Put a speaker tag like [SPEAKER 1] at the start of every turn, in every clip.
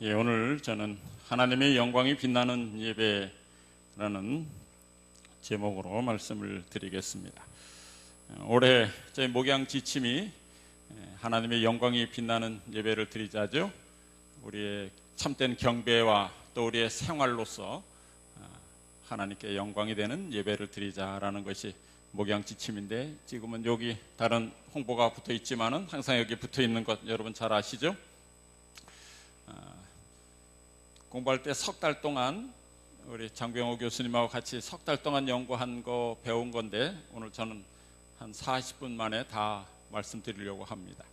[SPEAKER 1] 예, 오늘 저는 하나님의 영광이 빛나는 예배라는 제목으로 말씀을 드리겠습니다. 올해 저희 목양 지침이 하나님의 영광이 빛나는 예배를 드리자죠. 우리의 참된 경배와 또 우리의 생활로서 하나님께 영광이 되는 예배를 드리자라는 것이 목양 지침인데, 지금은 여기 다른 홍보가 붙어 있지만은 항상 여기 붙어 있는 것 여러분 잘 아시죠? 공부할 때 석 달 동안 우리 장병호 교수님하고 같이 석 달 동안 연구한 거 배운 건데, 오늘 저는 한 40분 만에 다 말씀드리려고 합니다.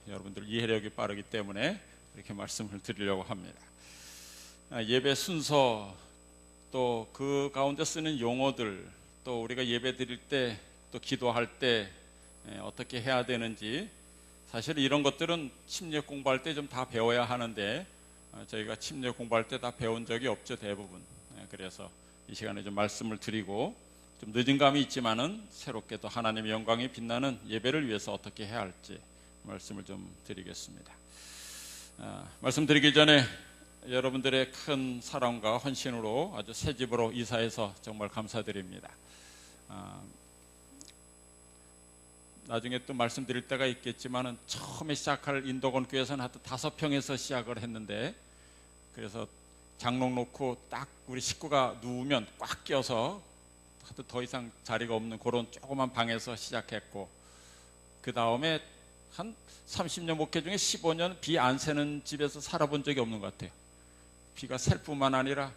[SPEAKER 1] 여러분들 이해력이 빠르기 때문에 이렇게 말씀을 드리려고 합니다. 예배 순서, 또 그 가운데 쓰는 용어들, 또 우리가 예배 드릴 때 또 기도할 때 어떻게 해야 되는지, 사실 이런 것들은 침례 공부할 때 좀 다 배워야 하는데 저희가 침례 공부할 때 다 배운 적이 없죠, 대부분. 그래서 이 시간에 좀 말씀을 드리고, 좀 늦은 감이 있지만은 새롭게 또 하나님의 영광이 빛나는 예배를 위해서 어떻게 해야 할지 말씀을 좀 드리겠습니다. 말씀드리기 전에 여러분들의 큰 사랑과 헌신으로 아주 새 집으로 이사해서 정말 감사드립니다. 나중에 또 말씀드릴 때가 있겠지만은 처음에 시작할 인도건 교회에서는 하여튼 5평에서 시작을 했는데, 그래서 장롱 놓고 딱 우리 식구가 누우면 꽉 껴서 하여튼 더 이상 자리가 없는 그런 조그만 방에서 시작했고, 그 다음에 한 30년 목회 중에 15년 비 안 새는 집에서 살아본 적이 없는 것 같아요. 비가 셀 뿐만 아니라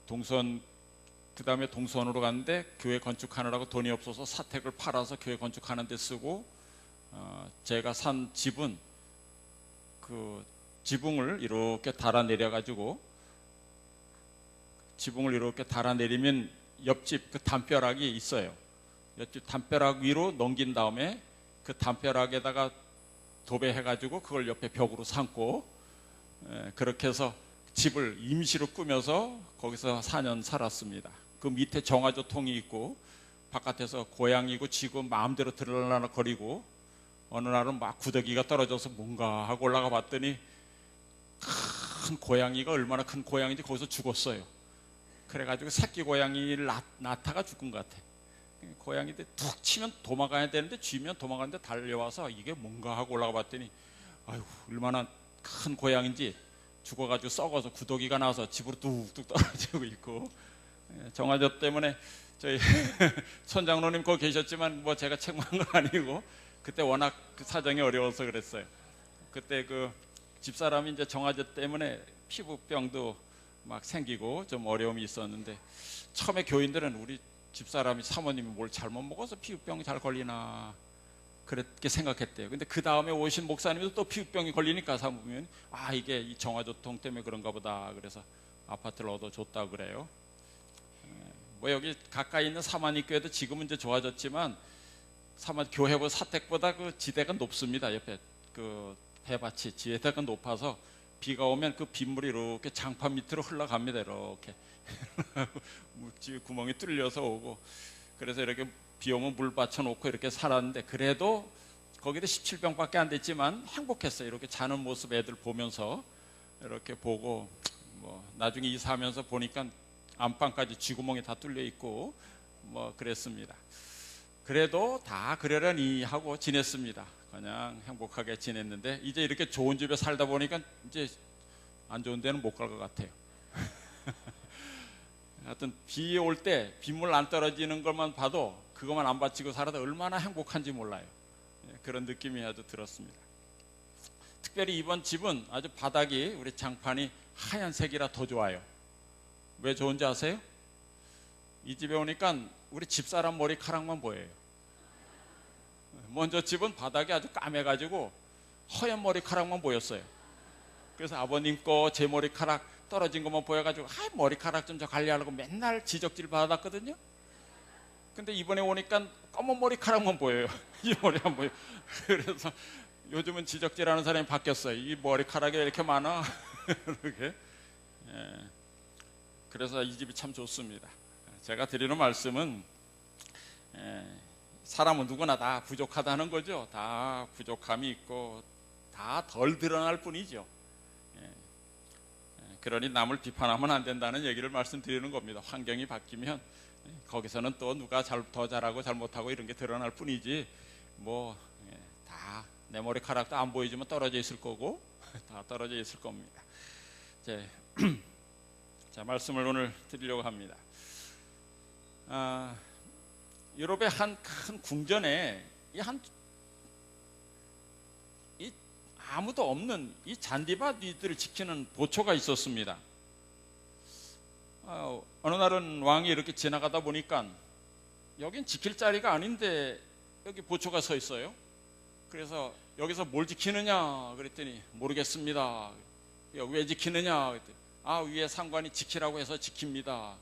[SPEAKER 1] 동선, 그 다음에 동선으로 갔는데 교회 건축하느라고 돈이 없어서 사택을 팔아서 교회 건축하는 데 쓰고, 제가 산 집은 그 지붕을 이렇게 달아내려 가지고, 지붕을 이렇게 달아내리면 옆집 그 담벼락이 있어요. 옆집 담벼락 위로 넘긴 다음에 그 담벼락에다가 도배해 가지고 그걸 옆에 벽으로 삼고, 그렇게 해서 집을 임시로 꾸며서 거기서 4년 살았습니다. 그 밑에 정화조통이 있고 바깥에서 고양이고 쥐고 마음대로 들락거리고, 어느 날은 막 구더기가 떨어져서 뭔가 하고 올라가 봤더니 큰 고양이가, 얼마나 큰 고양이인지 거기서 죽었어요. 그래가지고 새끼 고양이를 낳다가 죽은 것 같아. 고양이들 툭 치면 도망가야 되는데, 쥐면 도망가는데 달려와서 이게 뭔가 하고 올라가 봤더니 아유, 얼마나 큰 고양인지 죽어가지고 썩어서 구더기가 나서 집으로 뚝뚝 떨어지고 있고, 정화조 때문에 저희 손장로님 거기 계셨지만 뭐 제가 책망한 건 아니고, 그때 워낙 그 사정이 어려워서 그랬어요. 그때 그 집사람이 이제 정화조 때문에 피부병도 막 생기고 좀 어려움이 있었는데, 처음에 교인들은 우리 집사람이, 사모님이 뭘 잘못 먹어서 피부병 잘 걸리나 그렇게 생각했대요. 근데 그 다음에 오신 목사님도 또 피부병이 걸리니까 사모님은 이게 이 정화조통 때문에 그런가 보다, 그래서 아파트를 얻어줬다 그래요. 뭐 여기 가까이 있는 사마니교회도 지금은 이제 좋아졌지만, 교회보 사택보다 그 지대가 높습니다. 옆에 그 해밭이 지대가 높아서 비가 오면 그 빗물이 이렇게 장판 밑으로 흘러갑니다. 이렇게 묵지 구멍이 뚫려서 오고, 그래서 이렇게 비 오면 물 받쳐놓고 이렇게 살았는데, 그래도 거기도 17병밖에 안 됐지만 행복했어요. 이렇게 자는 모습 애들 보면서 이렇게 보고, 뭐 나중에 이사하면서 보니까 안방까지 쥐구멍이 다 뚫려 있고 뭐 그랬습니다. 그래도 다 그러려니 하고 지냈습니다. 그냥 행복하게 지냈는데, 이제 이렇게 좋은 집에 살다 보니까 이제 안 좋은 데는 못 갈 것 같아요. 하여튼 비 올 때 빗물 안 떨어지는 것만 봐도, 그것만 안 받치고 살아도 얼마나 행복한지 몰라요. 그런 느낌이 아주 들었습니다. 특별히 이번 집은 아주 바닥이, 우리 장판이 하얀색이라 더 좋아요. 왜 좋은지 아세요? 이 집에 오니까 우리 집사람 머리카락만 보여요. 먼저 집은 바닥이 아주 까매가지고 허연 머리카락만 보였어요. 그래서 아버님 거 제 머리카락 떨어진 것만 보여가지고 머리카락 좀 저 관리하려고 맨날 지적질 받았거든요. 근데 이번에 오니까 검은 머리카락만 보여요. 이 머리 안 보여요. 그래서 요즘은 지적질하는 사람이 바뀌었어요. 이 머리카락이 왜 이렇게 많아? 이렇게. 그래서 이 집이 참 좋습니다. 제가 드리는 말씀은, 사람은 누구나 다 부족하다는 거죠. 다 부족함이 있고 다 덜 드러날 뿐이죠. 그러니 남을 비판하면 안 된다는 얘기를 말씀드리는 겁니다. 환경이 바뀌면 거기서는 또 누가 더 잘하고 잘못하고 이런 게 드러날 뿐이지 뭐 다 내 머리카락도 안 보이지만 떨어져 있을 거고 다 떨어져 있을 겁니다. 자, 말씀을 오늘 드리려고 합니다. 유럽의 한 큰 궁전에 이 아무도 없는 이 잔디밭 위들을 지키는 보초가 있었습니다. 어느 날은 왕이 이렇게 지나가다 보니까 여긴 지킬 자리가 아닌데 여기 보초가 서 있어요. 그래서 여기서 뭘 지키느냐 그랬더니 모르겠습니다. 왜 지키느냐 그랬더니 위에 상관이 지키라고 해서 지킵니다.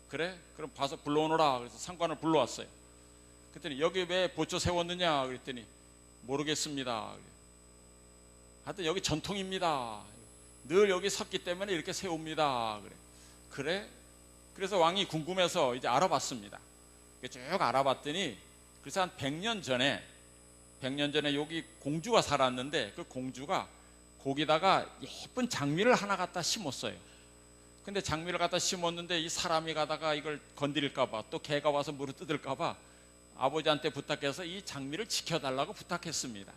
[SPEAKER 1] 그래? 그럼 봐서 불러오너라. 그래서 상관을 불러왔어요. 그랬더니 여기 왜 보초 세웠느냐 그랬더니 모르겠습니다. 하여튼 여기 전통입니다. 늘 여기 섰기 때문에 이렇게 세웁니다. 그래? 그래서 왕이 궁금해서 이제 알아봤습니다. 쭉 알아봤더니 그래서 한 100년 전에 여기 공주가 살았는데 그 공주가 거기다가 예쁜 장미를 하나 갖다 심었어요. 근데 장미를 갖다 심었는데 이 사람이 가다가 이걸 건드릴까봐 또 개가 와서 물을 뜯을까봐 아버지한테 부탁해서 이 장미를 지켜달라고 부탁했습니다.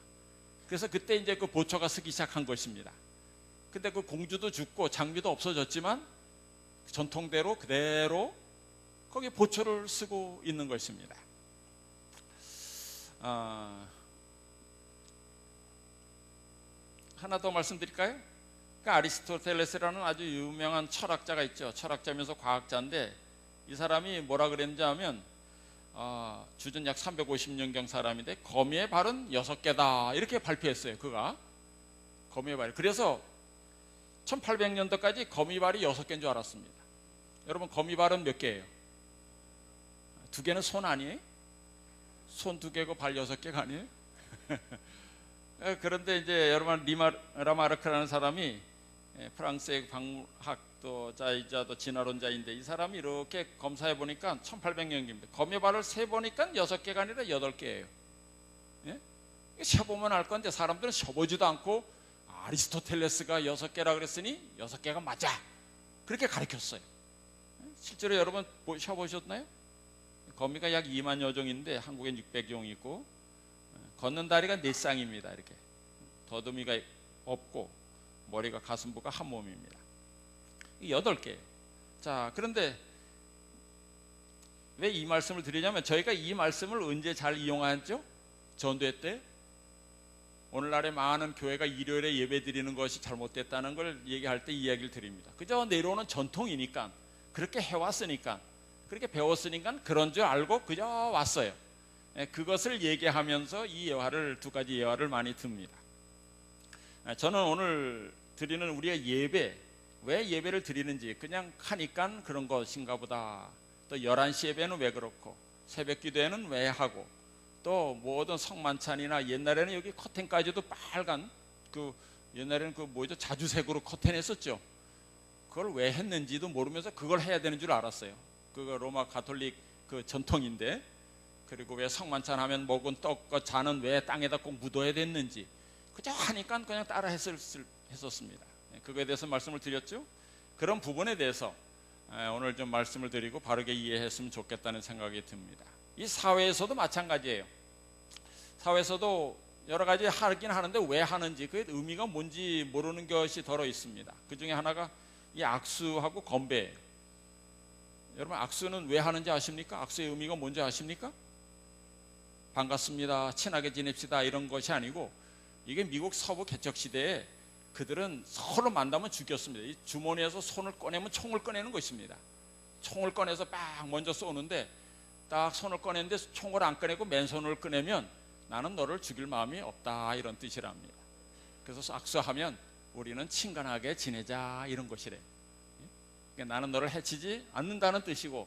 [SPEAKER 1] 그래서 그때 이제 그 보초가 서기 시작한 것입니다. 근데 그 공주도 죽고 장미도 없어졌지만 전통대로 그대로 거기 보초를 쓰고 있는 것입니다. 하나 더 말씀드릴까요? 그러니까 아리스토텔레스라는 아주 유명한 철학자가 있죠. 철학자면서 과학자인데 이 사람이 뭐라 그랬는지 하면 주전 약 350년경 사람인데 거미의 발은 6개다 이렇게 발표했어요. 그가 거미의 발. 그래서 1800년도까지 거미발이 6개인 줄 알았습니다. 여러분 거미발은 몇 개예요? 2개는 손 아니에요? 손 2개고 발 6개가 아니에요? 그런데 이제 여러분 라마르크라는 사람이 프랑스의 방학자이자도 진화론자인데 이 사람이 이렇게 검사해 보니까 1800년경입니다. 거미발을 세보니까 6개가 아니라 8개예요. 예? 세보면 알 건데 사람들은 세보지도 않고 아리스토텔레스가 6개라 그랬으니 6개가 맞아 그렇게 가르쳤어요. 실제로 여러분 세보셨나요? 거미가 약 2만여 종인데 한국엔 600종이 있고 걷는 다리가 4쌍입니다. 이렇게 더듬이가 없고 머리가 가슴부가 한 몸입니다. 8개예요. 자, 그런데 왜 이 말씀을 드리냐면 저희가 이 말씀을 언제 잘 이용하죠? 전도회 때 오늘날에 많은 교회가 일요일에 예배 드리는 것이 잘못됐다는 걸 얘기할 때 이야기를 드립니다. 그저 내려오는 전통이니까 그렇게 해왔으니까 그렇게 배웠으니까 그런 줄 알고 그저 왔어요. 그것을 얘기하면서 이 예화를 2가지 예화를 많이 듭니다. 저는 오늘 드리는 우리의 예배, 왜 예배를 드리는지 그냥 하니까 그런 것인가 보다. 또 11시 예배는 왜 그렇고 새벽 기도회는 왜 하고 또 모든 성만찬이나 옛날에는 여기 커튼까지도 빨간 옛날에는 자주색으로 커튼 했었죠. 그걸 왜 했는지도 모르면서 그걸 해야 되는 줄 알았어요. 그거 로마 가톨릭 그 전통인데 그리고 왜 성만찬 하면 먹은 떡과 잔은 왜 땅에다 꼭 묻어야 됐는지 그저 하니까 그냥 따라 했었습니다. 그거에 대해서 말씀을 드렸죠. 그런 부분에 대해서 오늘 좀 말씀을 드리고 바르게 이해했으면 좋겠다는 생각이 듭니다. 이 사회에서도 마찬가지예요. 사회에서도 여러 가지 하긴 하는데 왜 하는지 그 의미가 뭔지 모르는 것이 덜어 있습니다. 그 중에 하나가 이 악수하고 건배예요. 여러분 악수는 왜 하는지 아십니까? 악수의 의미가 뭔지 아십니까? 반갑습니다, 친하게 지냅시다 이런 것이 아니고 이게 미국 서부 개척 시대에 그들은 서로 만나면 죽였습니다. 이 주머니에서 손을 꺼내면 총을 꺼내는 것입니다. 총을 꺼내서 막 먼저 쏘는데 딱 손을 꺼내는데 총을 안 꺼내고 맨손을 꺼내면 나는 너를 죽일 마음이 없다 이런 뜻이랍니다. 그래서 악수하면 우리는 친근하게 지내자 이런 것이래. 그러니까 나는 너를 해치지 않는다는 뜻이고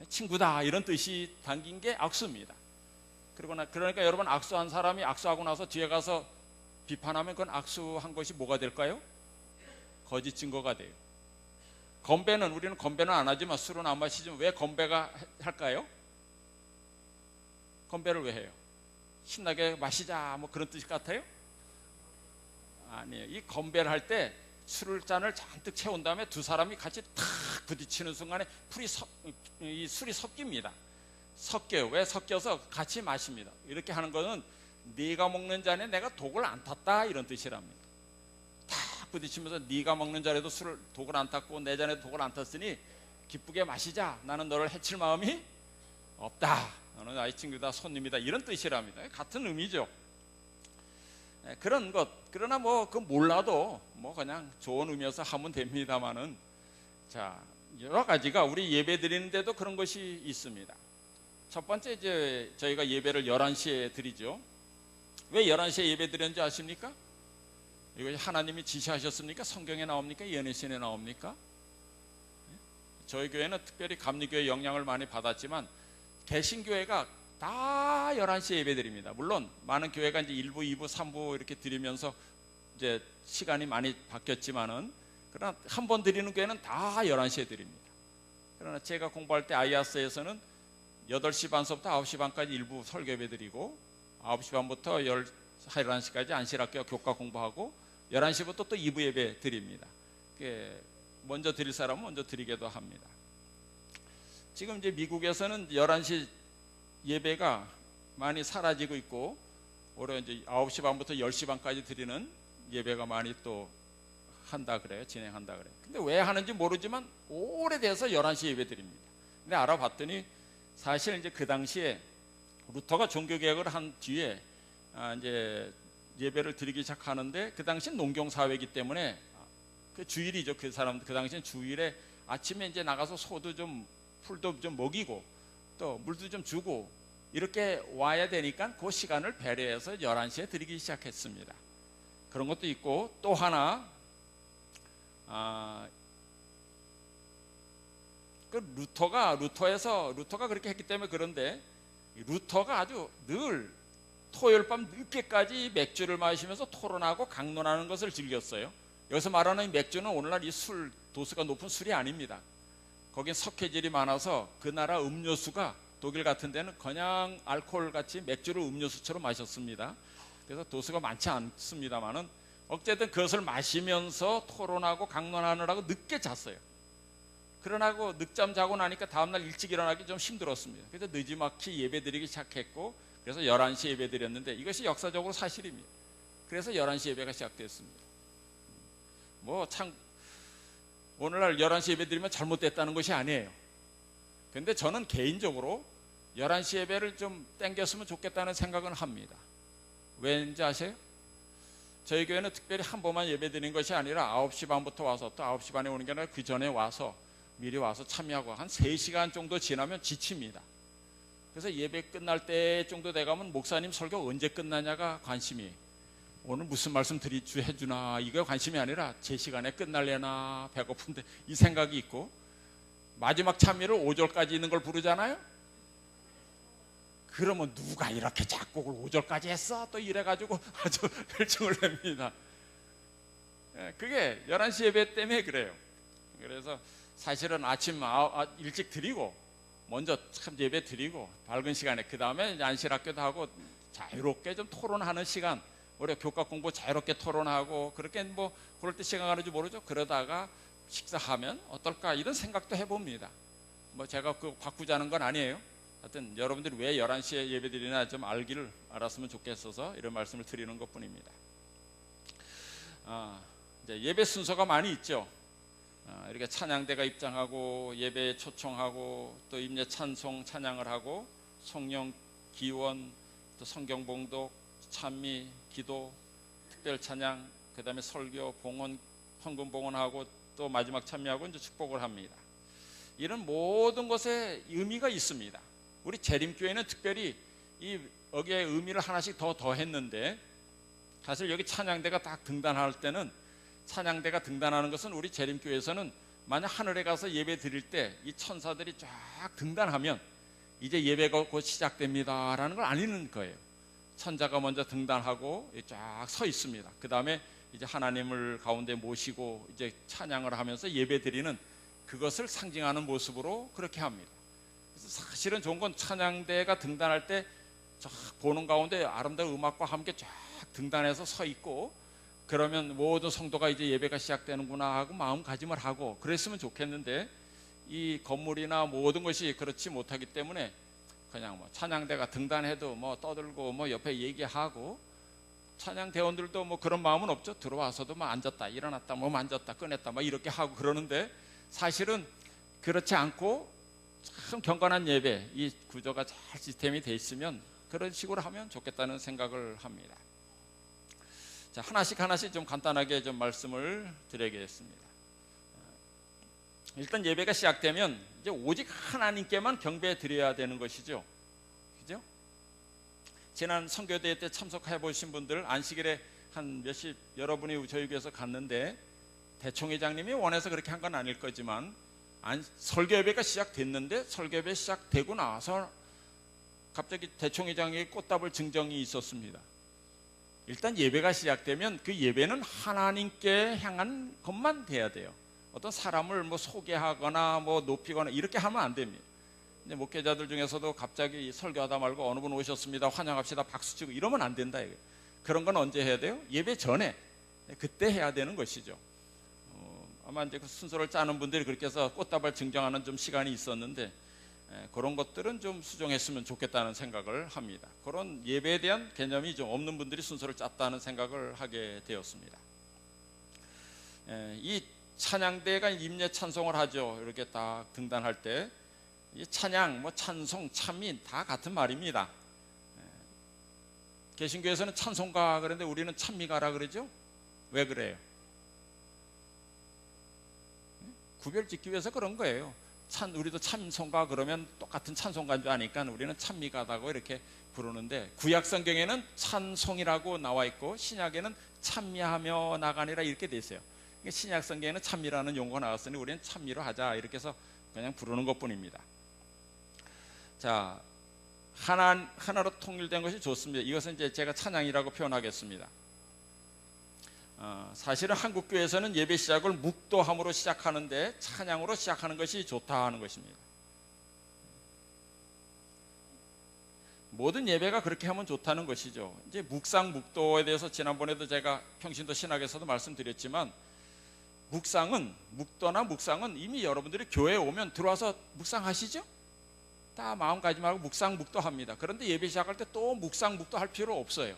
[SPEAKER 1] 친구다 이런 뜻이 담긴 게 악수입니다. 그러니까 여러분 악수한 사람이 악수하고 나서 뒤에 가서 비판하면 그건 악수한 것이 뭐가 될까요? 거짓 증거가 돼요. 건배는 우리는 건배는 안 하지만 술은 안 마시지만 왜 건배가 할까요? 건배를 왜 해요? 신나게 마시자 뭐 그런 뜻 같아요? 아니에요. 이 건배를 할 때 술잔을 잔뜩 채운 다음에 두 사람이 같이 탁 부딪히는 순간에 이 술이 섞입니다. 섞여요. 왜 섞여서 같이 마십니다. 이렇게 하는 것은 네가 먹는 잔에 내가 독을 안 탔다 이런 뜻이랍니다. 탁 부딪히면서 네가 먹는 잔에도 독을 안 탔고 내 잔에도 독을 안 탔으니 기쁘게 마시자. 나는 너를 해칠 마음이 없다. 너는 나의 친구다, 손님이다, 이런 뜻이랍니다. 같은 의미죠. 그런 것. 그러나 뭐 그 몰라도 뭐 그냥 좋은 의미여서 하면 됩니다만은, 자, 여러 가지가 우리 예배 드리는데도 그런 것이 있습니다. 첫 번째, 이제 저희가 예배를 11시에 드리죠. 왜 11시에 예배 드렸는지 아십니까? 이것이 하나님이 지시하셨습니까? 성경에 나옵니까? 예언의 나옵니까? 저희 교회는 특별히 감리교회 영향을 많이 받았지만 개신교회가 다 11시에 예배 드립니다. 물론 많은 교회가 이제 1부, 2부, 3부 이렇게 드리면서 이제 시간이 많이 바뀌었지만은, 그러나 한 번 드리는 교회는 다 11시에 드립니다. 그러나 제가 공부할 때 아이아스에서는 8시 반서부터 9시 반까지 일부 설교 예배 드리고 9시 반부터 11시까지 안실학교 교과 공부하고 11시부터 또 2부 예배 드립니다. 먼저 드릴 사람은 먼저 드리기도 합니다. 지금 이제 미국에서는 11시 예배가 많이 사라지고 있고, 올해 이제 9시 반부터 10시 반까지 드리는 예배가 많이 또 한다 그래요. 진행한다 그래요. 근데 왜 하는지 모르지만 오래돼서 11시 예배 드립니다. 근데 알아봤더니 사실 이제 그 당시에 루터가 종교개혁을 한 뒤에 이제 예배를 드리기 시작하는데, 그 당시엔 농경사회이기 때문에 그 주일이죠. 그 사람들 그 당시엔 주일에 아침에 이제 나가서 소도 좀 풀도 좀 먹이고 또 물도 좀 주고 이렇게 와야 되니까 그 시간을 배려해서 11시에 드리기 시작했습니다. 그런 것도 있고, 또 하나 루터가 그렇게 했기 때문에 그런데, 루터가 아주 늘 토요일 밤 늦게까지 맥주를 마시면서 토론하고 강론하는 것을 즐겼어요. 여기서 말하는 맥주는 오늘날 이 술, 도수가 높은 술이 아닙니다. 거긴 석회질이 많아서 그 나라 음료수가, 독일 같은 데는 그냥 알코올 같이 맥주를 음료수처럼 마셨습니다. 그래서 도수가 많지 않습니다만은 어쨌든 그것을 마시면서 토론하고 강론하느라고 늦게 잤어요. 그러나고 늦잠 자고 나니까 다음날 일찍 일어나기 좀 힘들었습니다. 그래서 늦지막히 예배 드리기 시작했고, 그래서 11시 예배 드렸는데 이것이 역사적으로 사실입니다. 그래서 11시 예배가 시작됐습니다. 뭐 참 오늘날 11시 예배 드리면 잘못됐다는 것이 아니에요. 근데 저는 개인적으로 11시 예배를 좀 땡겼으면 좋겠다는 생각은 합니다. 왠지 아세요? 저희 교회는 특별히 한 번만 예배 드리는 것이 아니라 9시 반부터 와서, 또 9시 반에 오는 게 아니라 그 전에 와서 미리 와서 참여하고 한 3시간 정도 지나면 지칩니다. 그래서 예배 끝날 때 정도 돼가면 목사님 설교 언제 끝나냐가 관심이에요. 오늘 무슨 말씀 해주나, 이게 관심이 아니라 제 시간에 끝날려나, 배고픈데, 이 생각이 있고, 마지막 참여를 5절까지 있는 걸 부르잖아요. 그러면 누가 이렇게 작곡을 5절까지 했어? 또 이래가지고 아주 혈증을 냅니다. 그게 11시 예배 때문에 그래요. 그래서 사실은 아침 일찍 드리고 먼저 참 예배 드리고 밝은 시간에, 그 다음에 안실학교도 하고 자유롭게 좀 토론하는 시간, 우리가 교과 공부 자유롭게 토론하고, 그렇게 뭐 그럴 때 시간 가는지 모르죠. 그러다가 식사하면 어떨까, 이런 생각도 해봅니다. 뭐 제가 바꾸자는 건 아니에요. 하여튼 여러분들이 왜 11시에 예배 드리나 좀 알았으면 좋겠어서 이런 말씀을 드리는 것 뿐입니다. 이제 예배 순서가 많이 있죠. 이렇게 찬양대가 입장하고 예배에 초청하고 또 임재 찬송 찬양을 하고 성령 기원, 또 성경 봉독, 찬미, 기도, 특별 찬양, 그 다음에 설교, 봉헌, 헌금 봉헌하고 또 마지막 참여하고 이제 축복을 합니다. 이런 모든 것에 의미가 있습니다. 우리 재림교회는 특별히 여기에 의미를 하나씩 더 더했는데, 사실 여기 찬양대가 딱 등단할 때는, 찬양대가 등단하는 것은 우리 재림교회에서는 만약 하늘에 가서 예배 드릴 때 이 천사들이 쫙 등단하면 이제 예배가 곧 시작됩니다 라는 걸 알리는 거예요. 천자가 먼저 등단하고 쫙 서 있습니다. 그 다음에 이제 하나님을 가운데 모시고 이제 찬양을 하면서 예배 드리는, 그것을 상징하는 모습으로 그렇게 합니다. 그래서 사실은 좋은 건 찬양대가 등단할 때 쫙 보는 가운데 아름다운 음악과 함께 쫙 등단해서 서 있고, 그러면 모든 성도가 이제 예배가 시작되는구나 하고 마음가짐을 하고 그랬으면 좋겠는데, 이 건물이나 모든 것이 그렇지 못하기 때문에 그냥 뭐 찬양대가 등단해도 뭐 떠들고 뭐 옆에 얘기하고, 찬양 대원들도 뭐 그런 마음은 없죠. 들어와서도 뭐 앉았다 일어났다 뭐 만졌다 꺼냈다 뭐 이렇게 하고 그러는데, 사실은 그렇지 않고 참 경건한 예배, 이 구조가 잘 시스템이 돼 있으면 그런 식으로 하면 좋겠다는 생각을 합니다. 자, 하나씩 좀 간단하게 좀 말씀을 드리겠습니다. 일단 예배가 시작되면 이제 오직 하나님께만 경배 드려야 되는 것이죠. 그죠? 지난 선교대회 때 참석해 보신 분들, 안식일에 한 몇십 여러분이 저희 교회에서 갔는데, 대총회장님이 원해서 그렇게 한 건 아닐 거지만 설교 예배가 시작됐는데, 설교 예배 시작되고 나서 갑자기 대총회장의 꽃다발 증정이 있었습니다. 일단 예배가 시작되면 그 예배는 하나님께 향한 것만 돼야 돼요. 어떤 사람을 뭐 소개하거나 뭐 높이거나 이렇게 하면 안 됩니다. 근데 목회자들 중에서도 갑자기 설교하다 말고 어느 분 오셨습니다, 환영합시다, 박수 치고 이러면 안 된다. 그런 건 언제 해야 돼요? 예배 전에, 그때 해야 되는 것이죠. 아마 이제 그 순서를 짜는 분들이 그렇게 해서 꽃다발 증정하는 좀 시간이 있었는데, 그런 것들은 좀 수정했으면 좋겠다는 생각을 합니다. 그런 예배에 대한 개념이 좀 없는 분들이 순서를 짰다는 생각을 하게 되었습니다. 이 찬양대가 임례 찬송을 하죠. 이렇게 딱 등단할 때 이 찬양, 뭐 찬송, 찬미 다 같은 말입니다. 개신교에서는 찬송가 그런데 우리는 찬미가라 그러죠. 왜 그래요? 구별 짓기 위해서 그런 거예요. 우리도 찬송가 그러면 똑같은 찬송가인 줄 아니까 우리는 찬미가다고 이렇게 부르는데, 구약 성경에는 찬송이라고 나와 있고 신약에는 찬미하며 나가니라 이렇게 돼 있어요. 신약 성경에는 찬미라는 용어가 나왔으니 우리는 찬미로 하자 이렇게 해서 그냥 부르는 것뿐입니다. 자, 하나로 통일된 것이 좋습니다. 이것은 이제 제가 찬양이라고 표현하겠습니다. 사실은 한국 교회에서는 예배 시작을 묵도함으로 시작하는데 찬양으로 시작하는 것이 좋다 하는 것입니다. 모든 예배가 그렇게 하면 좋다는 것이죠. 이제 묵상 묵도에 대해서 지난번에도 제가 평신도 신학에서도 말씀드렸지만, 묵도나 묵상은 이미 여러분들이 교회에 오면 들어와서 묵상하시죠? 다 마음가짐하고 묵상 묵도 합니다. 그런데 예배 시작할 때 또 묵상 묵도 할 필요 없어요.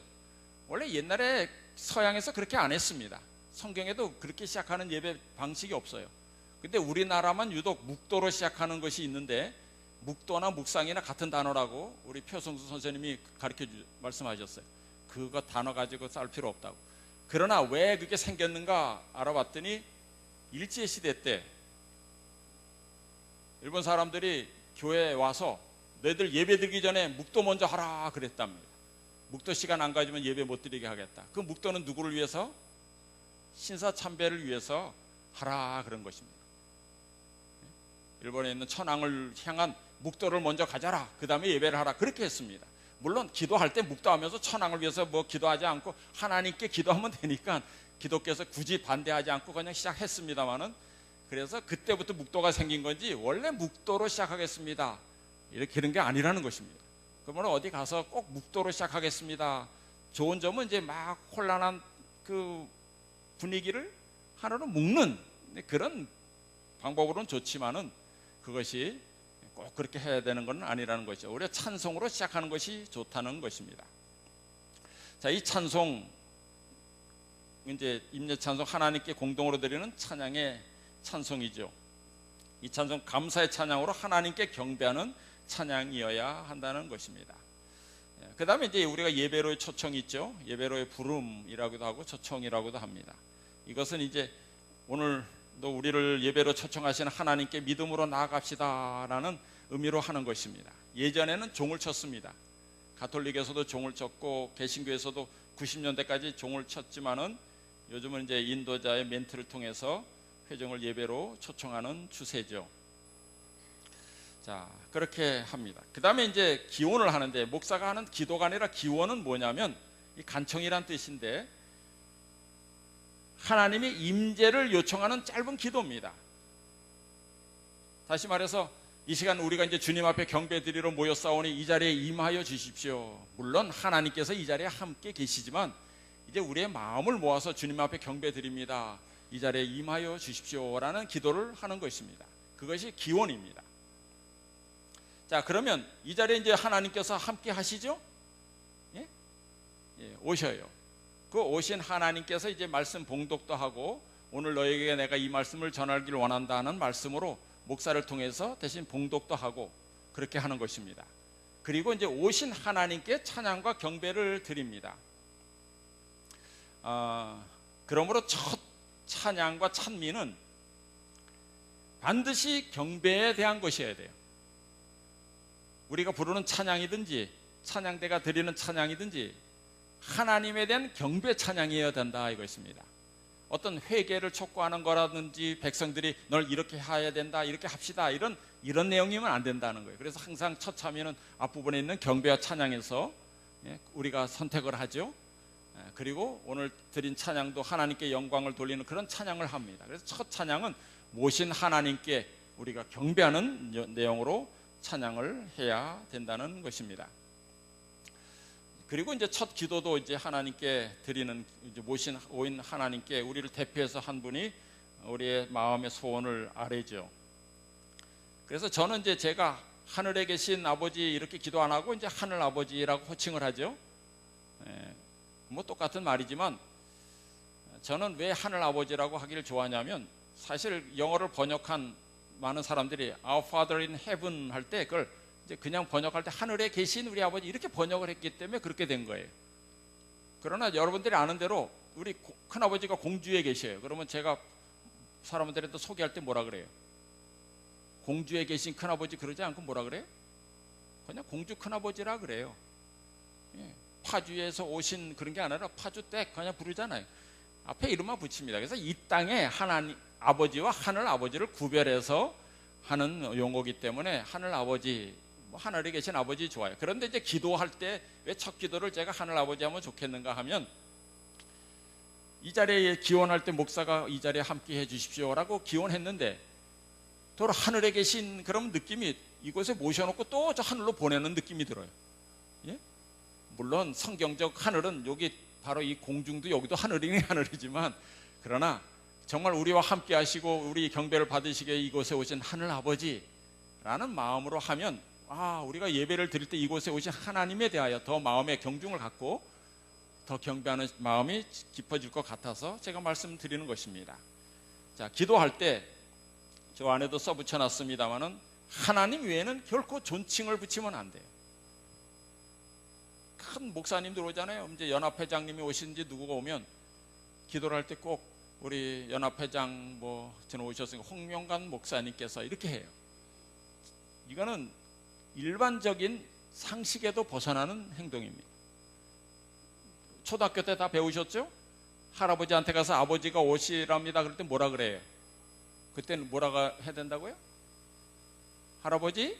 [SPEAKER 1] 원래 옛날에 서양에서 그렇게 안 했습니다. 성경에도 그렇게 시작하는 예배 방식이 없어요. 근데 우리나라만 유독 묵도로 시작하는 것이 있는데, 묵도나 묵상이나 같은 단어라고 우리 표성수 선생님이 말씀하셨어요. 그거 단어 가지고 싸울 필요 없다고. 그러나 왜 그게 생겼는가 알아봤더니, 일제시대 때 일본 사람들이 교회에 와서 너희들 예배 드리기 전에 묵도 먼저 하라 그랬답니다. 묵도 시간 안 가지면 예배 못 드리게 하겠다. 그 묵도는 누구를 위해서? 신사참배를 위해서 하라 그런 것입니다. 일본에 있는 천황을 향한 묵도를 먼저 가져라, 그 다음에 예배를 하라, 그렇게 했습니다. 물론 기도할 때 묵도하면서 천황을 위해서 뭐 기도하지 않고 하나님께 기도하면 되니까 기독교에서 굳이 반대하지 않고 그냥 시작했습니다만은, 그래서 그때부터 묵도가 생긴 건지 원래 묵도로 시작하겠습니다 이렇게 이런 게 아니라는 것입니다. 그러면 어디 가서 꼭 묵도로 시작하겠습니다. 좋은 점은 이제 막 혼란한 그 분위기를 하나로 묶는 그런 방법으로는 좋지만은, 그것이 꼭 그렇게 해야 되는 건 아니라는 것이죠. 우리가 찬송으로 시작하는 것이 좋다는 것입니다. 자, 이 찬송, 이제 임례 찬송, 하나님께 공동으로 드리는 찬양의 찬송이죠. 이 찬송 감사의 찬양으로 하나님께 경배하는 찬양이어야 한다는 것입니다. 그 다음에 이제 우리가 예배로의 초청이 있죠. 예배로의 부름이라고도 하고 초청이라고도 합니다. 이것은 이제 오늘도 우리를 예배로 초청하시는 하나님께 믿음으로 나아갑시다라는 의미로 하는 것입니다. 예전에는 종을 쳤습니다. 가톨릭에서도 종을 쳤고 개신교에서도 90년대까지 종을 쳤지만은 요즘은 이제 인도자의 멘트를 통해서 회중을 예배로 초청하는 추세죠. 자, 그렇게 합니다. 그 다음에 이제 기원을 하는데, 목사가 하는 기도가 아니라 기원은 뭐냐면 이 간청이란 뜻인데, 하나님의 임재를 요청하는 짧은 기도입니다. 다시 말해서 이 시간 우리가 이제 주님 앞에 경배 드리러 모였사오니 이 자리에 임하여 주십시오. 물론 하나님께서 이 자리에 함께 계시지만 이제 우리의 마음을 모아서 주님 앞에 경배 드립니다. 이 자리에 임하여 주십시오라는 기도를 하는 것입니다. 그것이 기원입니다. 자, 그러면 이 자리에 이제 하나님께서 함께 하시죠? 예? 예, 오셔요. 그 오신 하나님께서 이제 말씀 봉독도 하고, 오늘 너에게 내가 이 말씀을 전하길 원한다는 말씀으로 목사를 통해서 대신 봉독도 하고 그렇게 하는 것입니다. 그리고 이제 오신 하나님께 찬양과 경배를 드립니다. 그러므로 첫 찬양과 찬미는 반드시 경배에 대한 것이어야 돼요. 우리가 부르는 찬양이든지 찬양대가 드리는 찬양이든지 하나님에 대한 경배 찬양이어야 된다 이것입니다. 어떤 회개를 촉구하는 거라든지 백성들이 널 이렇게 해야 된다, 이렇게 합시다, 이런 내용이면 안 된다는 거예요. 그래서 항상 첫 참여는 앞부분에 있는 경배와 찬양에서 우리가 선택을 하죠. 그리고 오늘 드린 찬양도 하나님께 영광을 돌리는 그런 찬양을 합니다. 그래서 첫 찬양은 모신 하나님께 우리가 경배하는 내용으로 찬양을 해야 된다는 것입니다. 그리고 이제 첫 기도도 이제 하나님께 드리는, 이제 오인 하나님께 우리를 대표해서 한 분이 우리의 마음의 소원을 아뢰죠. 그래서 저는 이제 제가 하늘에 계신 아버지 이렇게 기도 안 하고 이제 하늘 아버지라고 호칭을 하죠. 뭐 똑같은 말이지만 저는 왜 하늘 아버지라고 하기를 좋아하냐면, 사실 영어를 번역한 많은 사람들이 Our Father in Heaven 할 때 그걸 이제 그냥 번역할 때 하늘에 계신 우리 아버지 이렇게 번역을 했기 때문에 그렇게 된 거예요. 그러나 여러분들이 아는 대로 우리 큰아버지가 공주에 계셔요. 그러면 제가 사람들한테 소개할 때 뭐라 그래요? 공주에 계신 큰아버지 그러지 않고 뭐라 그래요? 그냥 공주 큰아버지라 그래요. 파주에서 오신 그런 게 아니라 파주 댁 그냥 부르잖아요. 앞에 이름만 붙입니다. 그래서 이 땅에 하나님 아버지와 하늘 아버지를 구별해서 하는 용어이기 때문에 하늘 아버지, 하늘에 계신 아버지 좋아요. 그런데 이제 기도할 때 왜 첫 기도를 제가 하늘 아버지 하면 좋겠는가 하면, 이 자리에 기원할 때 목사가 이 자리에 함께 해 주십시오라고 기원했는데 또 하늘에 계신 그런 느낌이, 이곳에 모셔놓고 또 저 하늘로 보내는 느낌이 들어요. 예? 물론 성경적 하늘은 여기 바로 이 공중도 여기도 하늘이니 하늘이지만, 그러나 정말 우리와 함께 하시고 우리 경배를 받으시게 이곳에 오신 하늘 아버지라는 마음으로 하면, 우리가 예배를 드릴 때 이곳에 오신 하나님에 대하여 더 마음의 경중을 갖고 더 경배하는 마음이 깊어질 것 같아서 제가 말씀드리는 것입니다. 자, 기도할 때 저 안에도 써붙여 놨습니다만은 하나님 외에는 결코 존칭을 붙이면 안 돼요. 큰 목사님들 오잖아요. 이제 연합회장님이 오신지 누구가 오면 기도를 할 때 꼭 우리 연합회장 저는 오셨으니까 홍명관 목사님께서 이렇게 해요. 이거는 일반적인 상식에도 벗어나는 행동입니다. 초등학교 때 다 배우셨죠? 할아버지한테 가서 아버지가 오시랍니다. 그럴 때 뭐라 그래요? 그때는 뭐라고 해야 된다고요? 할아버지,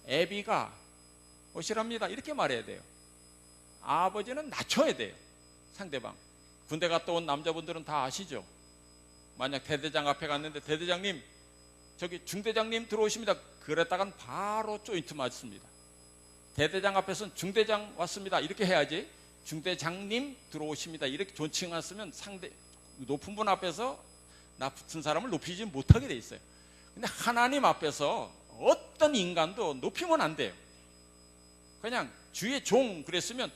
[SPEAKER 1] 애비가 오시랍니다. 이렇게 말해야 돼요. 아버지는 낮춰야 돼요. 상대방. 군대 갔다 온 남자분들은 다 아시죠? 만약 대대장 앞에 갔는데 대대장님, 저기 중대장님 들어오십니다. 그랬다간 바로 조인트 맞습니다. 대대장 앞에서는 중대장 왔습니다. 이렇게 해야지. 중대장님 들어오십니다. 이렇게 존칭했으면 상대 높은 분 앞에서 낮은 사람을 높이지 못하게 돼 있어요. 근데 하나님 앞에서 어떤 인간도 높이면 안 돼요. 그냥 주의 종 그랬으면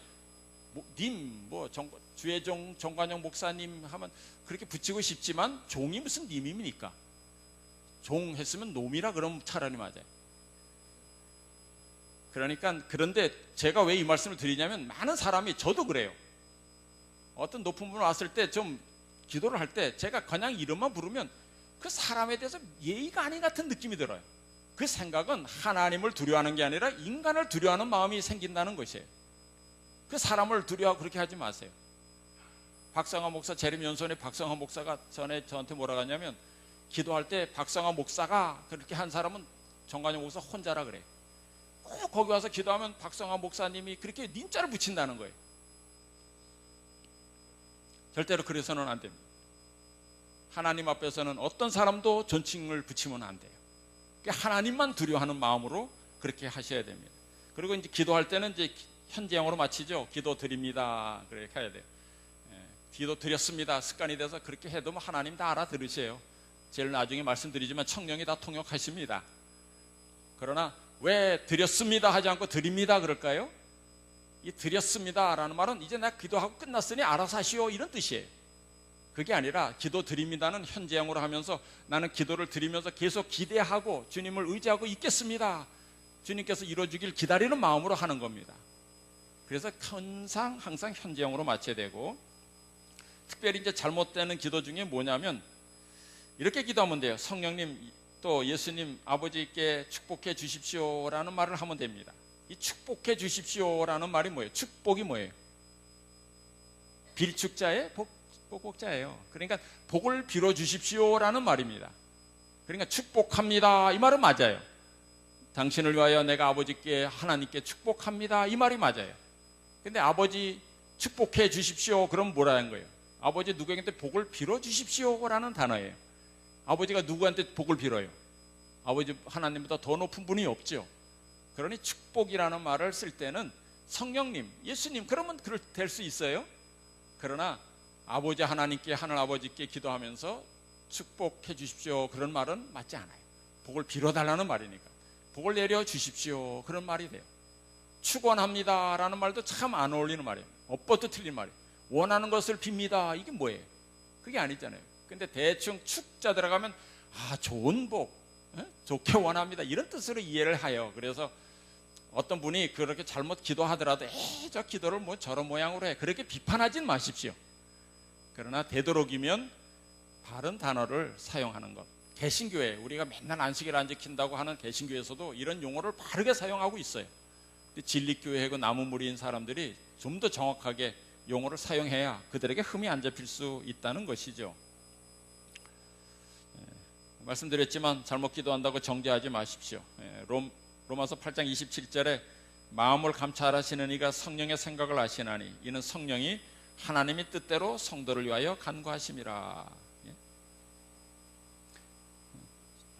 [SPEAKER 1] 주의 종 정관용 목사님 하면 그렇게 붙이고 싶지만 종이 무슨 님입니까? 종 했으면 놈이라 그러면 차라리 맞아요. 그러니까 그런데 제가 왜 이 말씀을 드리냐면, 많은 사람이, 저도 그래요. 어떤 높은 분 왔을 때 좀 기도를 할 때 제가 그냥 이름만 부르면 그 사람에 대해서 예의가 아닌 같은 느낌이 들어요. 그 생각은 하나님을 두려워하는 게 아니라 인간을 두려워하는 마음이 생긴다는 것이에요. 그 사람을 두려워 그렇게 하지 마세요. 박성환 목사, 재림연수원의 박성환 목사가 전에 저한테 뭐라고 하냐면, 기도할 때 박성환 목사가 그렇게 한 사람은 정관용 목사 혼자라 그래요. 꼭 거기 와서 기도하면 박성환 목사님이 그렇게 님자를 붙인다는 거예요. 절대로 그래서는 안 됩니다. 하나님 앞에서는 어떤 사람도 존칭을 붙이면 안 돼요. 하나님만 두려워하는 마음으로 그렇게 하셔야 됩니다. 그리고 이제 기도할 때는 이제 현재형으로 마치죠. 기도 드립니다. 그렇게 해야 돼요. 기도 드렸습니다 습관이 돼서 그렇게 해도 뭐 하나님 다 알아들으세요. 제일 나중에 말씀드리지만 청령이 다 통역하십니다. 그러나 왜 드렸습니다 하지 않고 드립니다 그럴까요? 이 드렸습니다 라는 말은 이제 내가 기도하고 끝났으니 알아서 하시오 이런 뜻이에요. 그게 아니라 기도 드립니다는 현재형으로 하면서 나는 기도를 드리면서 계속 기대하고 주님을 의지하고 있겠습니다. 주님께서 이루어주길 기다리는 마음으로 하는 겁니다. 그래서 항상 현재형으로 맞춰야 되고, 특별히 이제 잘못되는 기도 중에 뭐냐면 이렇게 기도하면 돼요. 성령님 또 예수님 아버지께 축복해 주십시오라는 말을 하면 됩니다. 이 축복해 주십시오라는 말이 뭐예요? 축복이 뭐예요? 빌축자의 복복자예요. 그러니까 복을 빌어 주십시오라는 말입니다. 그러니까 축복합니다 이 말은 맞아요. 당신을 위하여 내가 아버지께 하나님께 축복합니다 이 말이 맞아요. 근데 아버지 축복해 주십시오 그럼 뭐라는 거예요? 아버지 누구에게 복을 빌어 주십시오라는 단어예요. 아버지가 누구한테 복을 빌어요? 아버지 하나님보다 더 높은 분이 없죠. 그러니 축복이라는 말을 쓸 때는 성령님, 예수님 그러면 될 수 있어요. 그러나 아버지 하나님께, 하늘 아버지께 기도하면서 축복해 주십시오 그런 말은 맞지 않아요. 복을 빌어달라는 말이니까 복을 내려 주십시오 그런 말이 돼요. 축원합니다 라는 말도 참 안 어울리는 말이에요. 엇버도 틀린 말이에요. 원하는 것을 빕니다 이게 뭐예요? 그게 아니잖아요. 근데 대충 축자 들어가면 좋은 복, 좋게 원합니다 이런 뜻으로 이해를 해요. 그래서 어떤 분이 그렇게 잘못 기도하더라도 저 기도를 뭐 저런 모양으로 해 그렇게 비판하진 마십시오. 그러나 되도록이면 바른 단어를 사용하는 것. 개신교회 우리가 맨날 안식일 안 지킨다고 하는 개신교회에서도 이런 용어를 바르게 사용하고 있어요. 진리교회하고 나무무리인 사람들이 좀 더 정확하게 용어를 사용해야 그들에게 흠이 안 잡힐 수 있다는 것이죠. 말씀드렸지만 잘못 기도한다고 정죄하지 마십시오. 로마서 8장 27절에 마음을 감찰하시는 이가 성령의 생각을 아시나니 이는 성령이 하나님의 뜻대로 성도를 위하여 간구하심이라.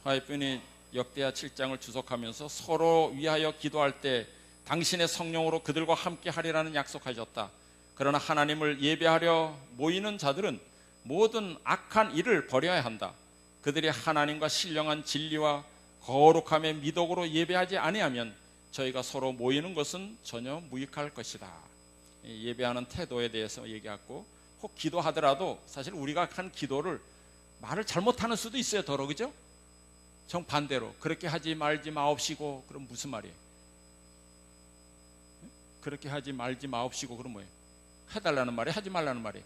[SPEAKER 1] 화이픈이 역대하 7장을 주석하면서 서로 위하여 기도할 때 당신의 성령으로 그들과 함께 하리라는 약속하셨다. 그러나 하나님을 예배하려 모이는 자들은 모든 악한 일을 버려야 한다. 그들이 하나님과 신령한 진리와 거룩함의 미덕으로 예배하지 아니하면 저희가 서로 모이는 것은 전혀 무익할 것이다. 예배하는 태도에 대해서 얘기하고, 혹 기도하더라도 사실 우리가 한 기도를 말을 잘못하는 수도 있어요. 더러 그죠? 정반대로 그렇게 하지 말지 마옵시고 그럼 무슨 말이에요? 그렇게 하지 말지 마옵시고 그럼 뭐예요? 해달라는 말이 하지 말라는 말이에요.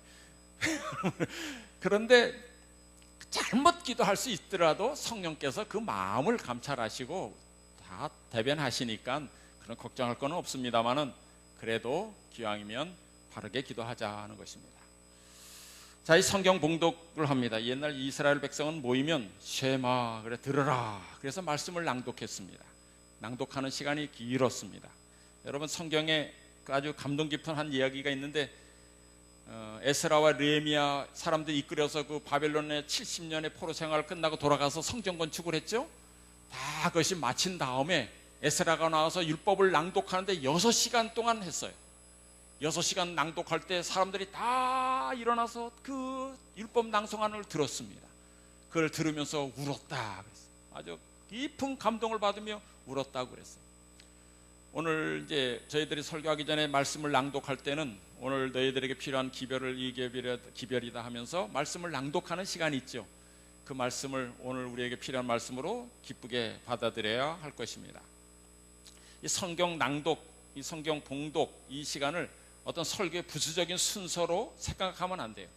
[SPEAKER 1] 그런데 잘못 기도할 수 있더라도 성령께서 그 마음을 감찰하시고 다 대변하시니까 그런 걱정할 건 없습니다만은 그래도 기왕이면 바르게 기도하자는 것입니다. 자, 이 성경 봉독을 합니다. 옛날 이스라엘 백성은 모이면 쉐마 그래 들으라 그래서 말씀을 낭독했습니다. 낭독하는 시간이 길었습니다. 여러분 성경에 아주 감동 깊은 한 이야기가 있는데 에스라와 느헤미야 사람들이 이끌어서 그 바벨론의 70년의 포로 생활을 끝나고 돌아가서 성전 건축을 했죠. 다 그것이 마친 다음에 에스라가 나와서 율법을 낭독하는데 6시간 동안 했어요. 6시간 낭독할 때 사람들이 다 일어나서 그 율법 낭송하는 걸 들었습니다. 그걸 들으면서 울었다 그랬어요. 아주 깊은 감동을 받으며 울었다고 그랬어요. 오늘 이제 저희들이 설교하기 전에 말씀을 낭독할 때는 오늘 너희들에게 필요한 기별을 이 기별이다 하면서 말씀을 낭독하는 시간이 있죠. 그 말씀을 오늘 우리에게 필요한 말씀으로 기쁘게 받아들여야 할 것입니다. 이 성경 낭독, 이 성경 봉독 이 시간을 어떤 설교의 부수적인 순서로 생각하면 안 돼요.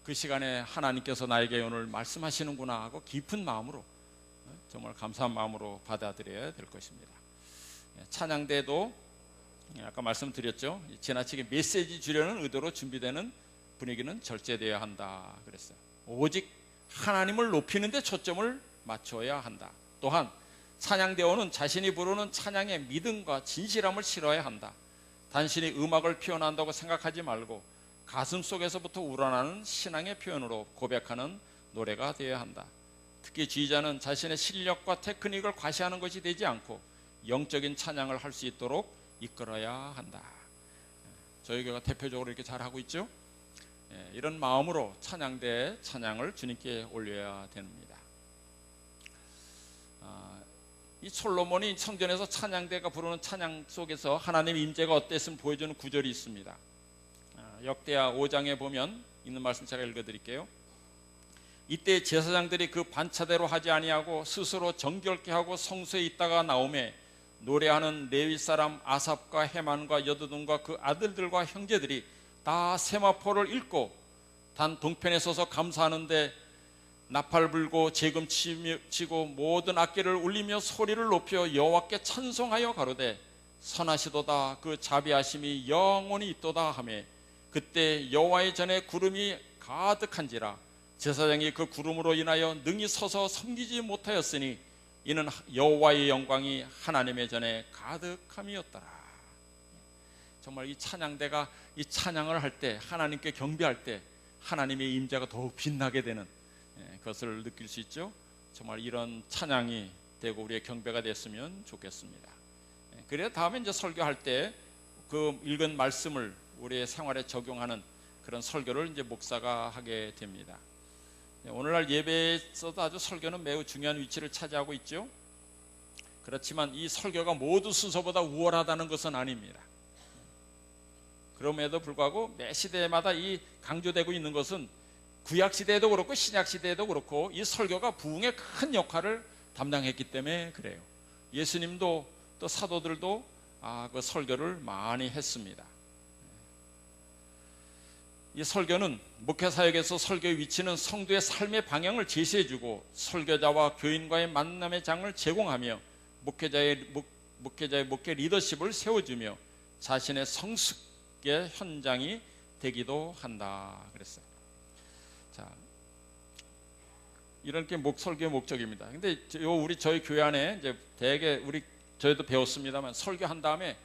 [SPEAKER 1] 그 시간에 하나님께서 나에게 오늘 말씀하시는구나 하고 깊은 마음으로 정말 감사한 마음으로 받아들여야 될 것입니다. 찬양대도 아까 말씀드렸죠. 지나치게 메시지 주려는 의도로 준비되는 분위기는 절제되어야 한다 그랬어요. 오직 하나님을 높이는 데 초점을 맞춰야 한다. 또한 찬양대원은 자신이 부르는 찬양의 믿음과 진실함을 실어야 한다. 단순히 음악을 표현한다고 생각하지 말고 가슴 속에서부터 우러나는 신앙의 표현으로 고백하는 노래가 되어야 한다. 특히 지휘자는 자신의 실력과 테크닉을 과시하는 것이 되지 않고 영적인 찬양을 할 수 있도록 이끌어야 한다. 저희 교회가 대표적으로 이렇게 잘하고 있죠. 이런 마음으로 찬양대에 찬양을 주님께 올려야 됩니다. 이 솔로몬이 성전에서 찬양대가 부르는 찬양 속에서 하나님의 임재가 어땠으면 보여주는 구절이 있습니다. 역대하 5장에 보면 있는 말씀 제가 읽어드릴게요. 이때 제사장들이 그 반차대로 하지 아니하고 스스로 정결케 하고 성소에 있다가 나오매 노래하는 레위 사람 아삽과 헤만과 여두둔과 그 아들들과 형제들이 다 세마포를 읽고 단 동편에 서서 감사하는데 나팔 불고 재금 치고 모든 악기를 울리며 소리를 높여 여호와께 찬송하여 가로되 선하시도다 그 자비하심이 영원히 있도다 하매 그때 여호와의 전에 구름이 가득한지라 제사장이 그 구름으로 인하여 능히 서서 섬기지 못하였으니 이는 여호와의 영광이 하나님의 전에 가득함이었더라. 정말 이 찬양대가 이 찬양을 할 때 하나님께 경배할 때 하나님의 임재가 더욱 빛나게 되는 그것을 느낄 수 있죠. 정말 이런 찬양이 되고 우리의 경배가 됐으면 좋겠습니다. 그래야 다음에 이제 설교할 때 그 읽은 말씀을 우리의 생활에 적용하는 그런 설교를 이제 목사가 하게 됩니다. 오늘날 예배에서도 아주 설교는 매우 중요한 위치를 차지하고 있죠. 그렇지만 이 설교가 모두 순서보다 우월하다는 것은 아닙니다. 그럼에도 불구하고 매 시대마다 이 강조되고 있는 것은 구약 시대에도 그렇고 신약 시대에도 그렇고 이 설교가 부흥의 큰 역할을 담당했기 때문에 그래요. 예수님도 또 사도들도 그 설교를 많이 했습니다. 이 설교는 목회사역에서 설교의 위치는 성도의 삶의 방향을 제시해주고 설교자와 교인과의 만남의 장을 제공하며 목회자의 목회 리더십을 세워주며 자신의 성숙의 현장이 되기도 한다 그랬어요. 자, 이런 게 설교의 목적입니다. 근데 저희 교회 안에 이제 대개 저희도 배웠습니다만 설교한 다음에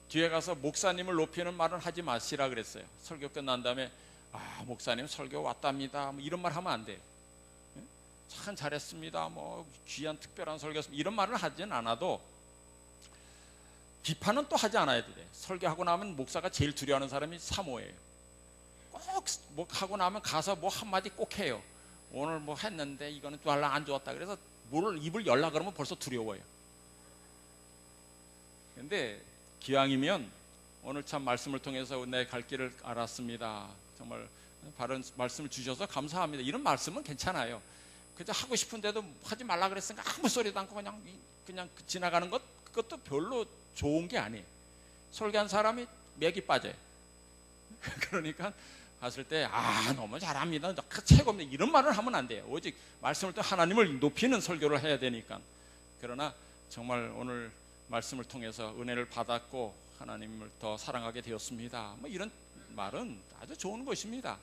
[SPEAKER 1] 뒤에 가서 목사님을 높이는 말은 하지 마시라 그랬어요. 설교 끝난 다음에 목사님 설교 왔답니다. 뭐 이런 말 하면 안 돼요. 참 잘했습니다. 뭐 귀한 특별한 설교였습니다. 이런 말을 하진 않아도 비판은 또 하지 않아야 돼. 설교하고 나면 목사가 제일 두려워하는 사람이 사모예요. 꼭 뭐 하고 나면 가서 뭐 한마디 꼭 해요. 오늘 뭐 했는데 이거는 별로 안 좋았다. 그래서 입을 열라 그러면 벌써 두려워요. 근데 기왕이면 오늘 참 말씀을 통해서 내 갈 길을 알았습니다. 정말 바른 말씀을 주셔서 감사합니다. 이런 말씀은 괜찮아요. 그저 하고 싶은데도 하지 말라 그랬으니까 아무 소리도 않고 그냥 지나가는 그것도 별로 좋은 게 아니에요. 설교한 사람이 맥이 빠져요. 그러니까 봤을 때 너무 잘합니다. 최고입니다. 이런 말을 하면 안 돼요. 오직 말씀을 또 하나님을 높이는 설교를 해야 되니까. 그러나 정말 오늘 말씀을 통해서 은혜를 받았고 하나님을 더 사랑하게 되었습니다. 뭐 이런 말은 아주 좋은 것입니다.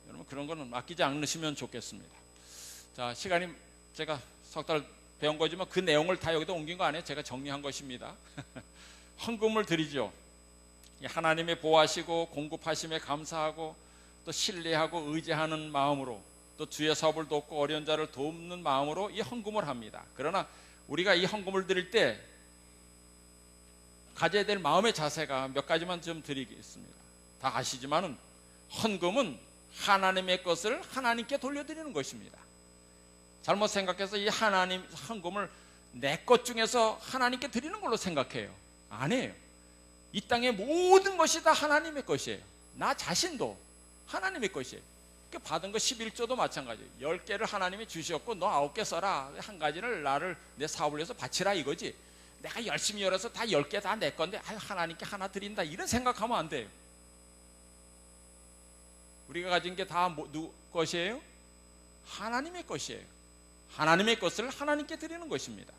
[SPEAKER 1] 여러분 그런 거는 아끼지 않으시면 좋겠습니다. 자, 시간이 제가 석 달 배운 거지만 그 내용을 다 여기다 옮긴 거 아니에요. 제가 정리한 것입니다. 헌금을 드리죠. 하나님의 보호하시고 공급하심에 감사하고 또 신뢰하고 의지하는 마음으로 또 주의 사업을 돕고 어려운 자를 돕는 마음으로 이 헌금을 합니다. 그러나 우리가 이 헌금을 드릴 때 가져야 될 마음의 자세가 몇 가지만 좀 드리겠습니다. 다 아시지만은 헌금은 하나님의 것을 하나님께 돌려드리는 것입니다. 잘못 생각해서 이 하나님 헌금을 내 것 중에서 하나님께 드리는 걸로 생각해요. 아니에요. 이 땅의 모든 것이 다 하나님의 것이에요. 나 자신도 하나님의 것이에요. 받은 거 11조도 마찬가지예요. 10개를 하나님이 주셨고 너 9개 써라. 한 가지를 내 사업을 위해서 바치라 이거지. 내가 열심히 열어서 다 10개 다 내 건데 하나님께 하나 드린다 이런 생각하면 안 돼요. 우리가 가진 게 다 누구 것이에요? 하나님의 것이에요. 하나님의 것을 하나님께 드리는 것입니다.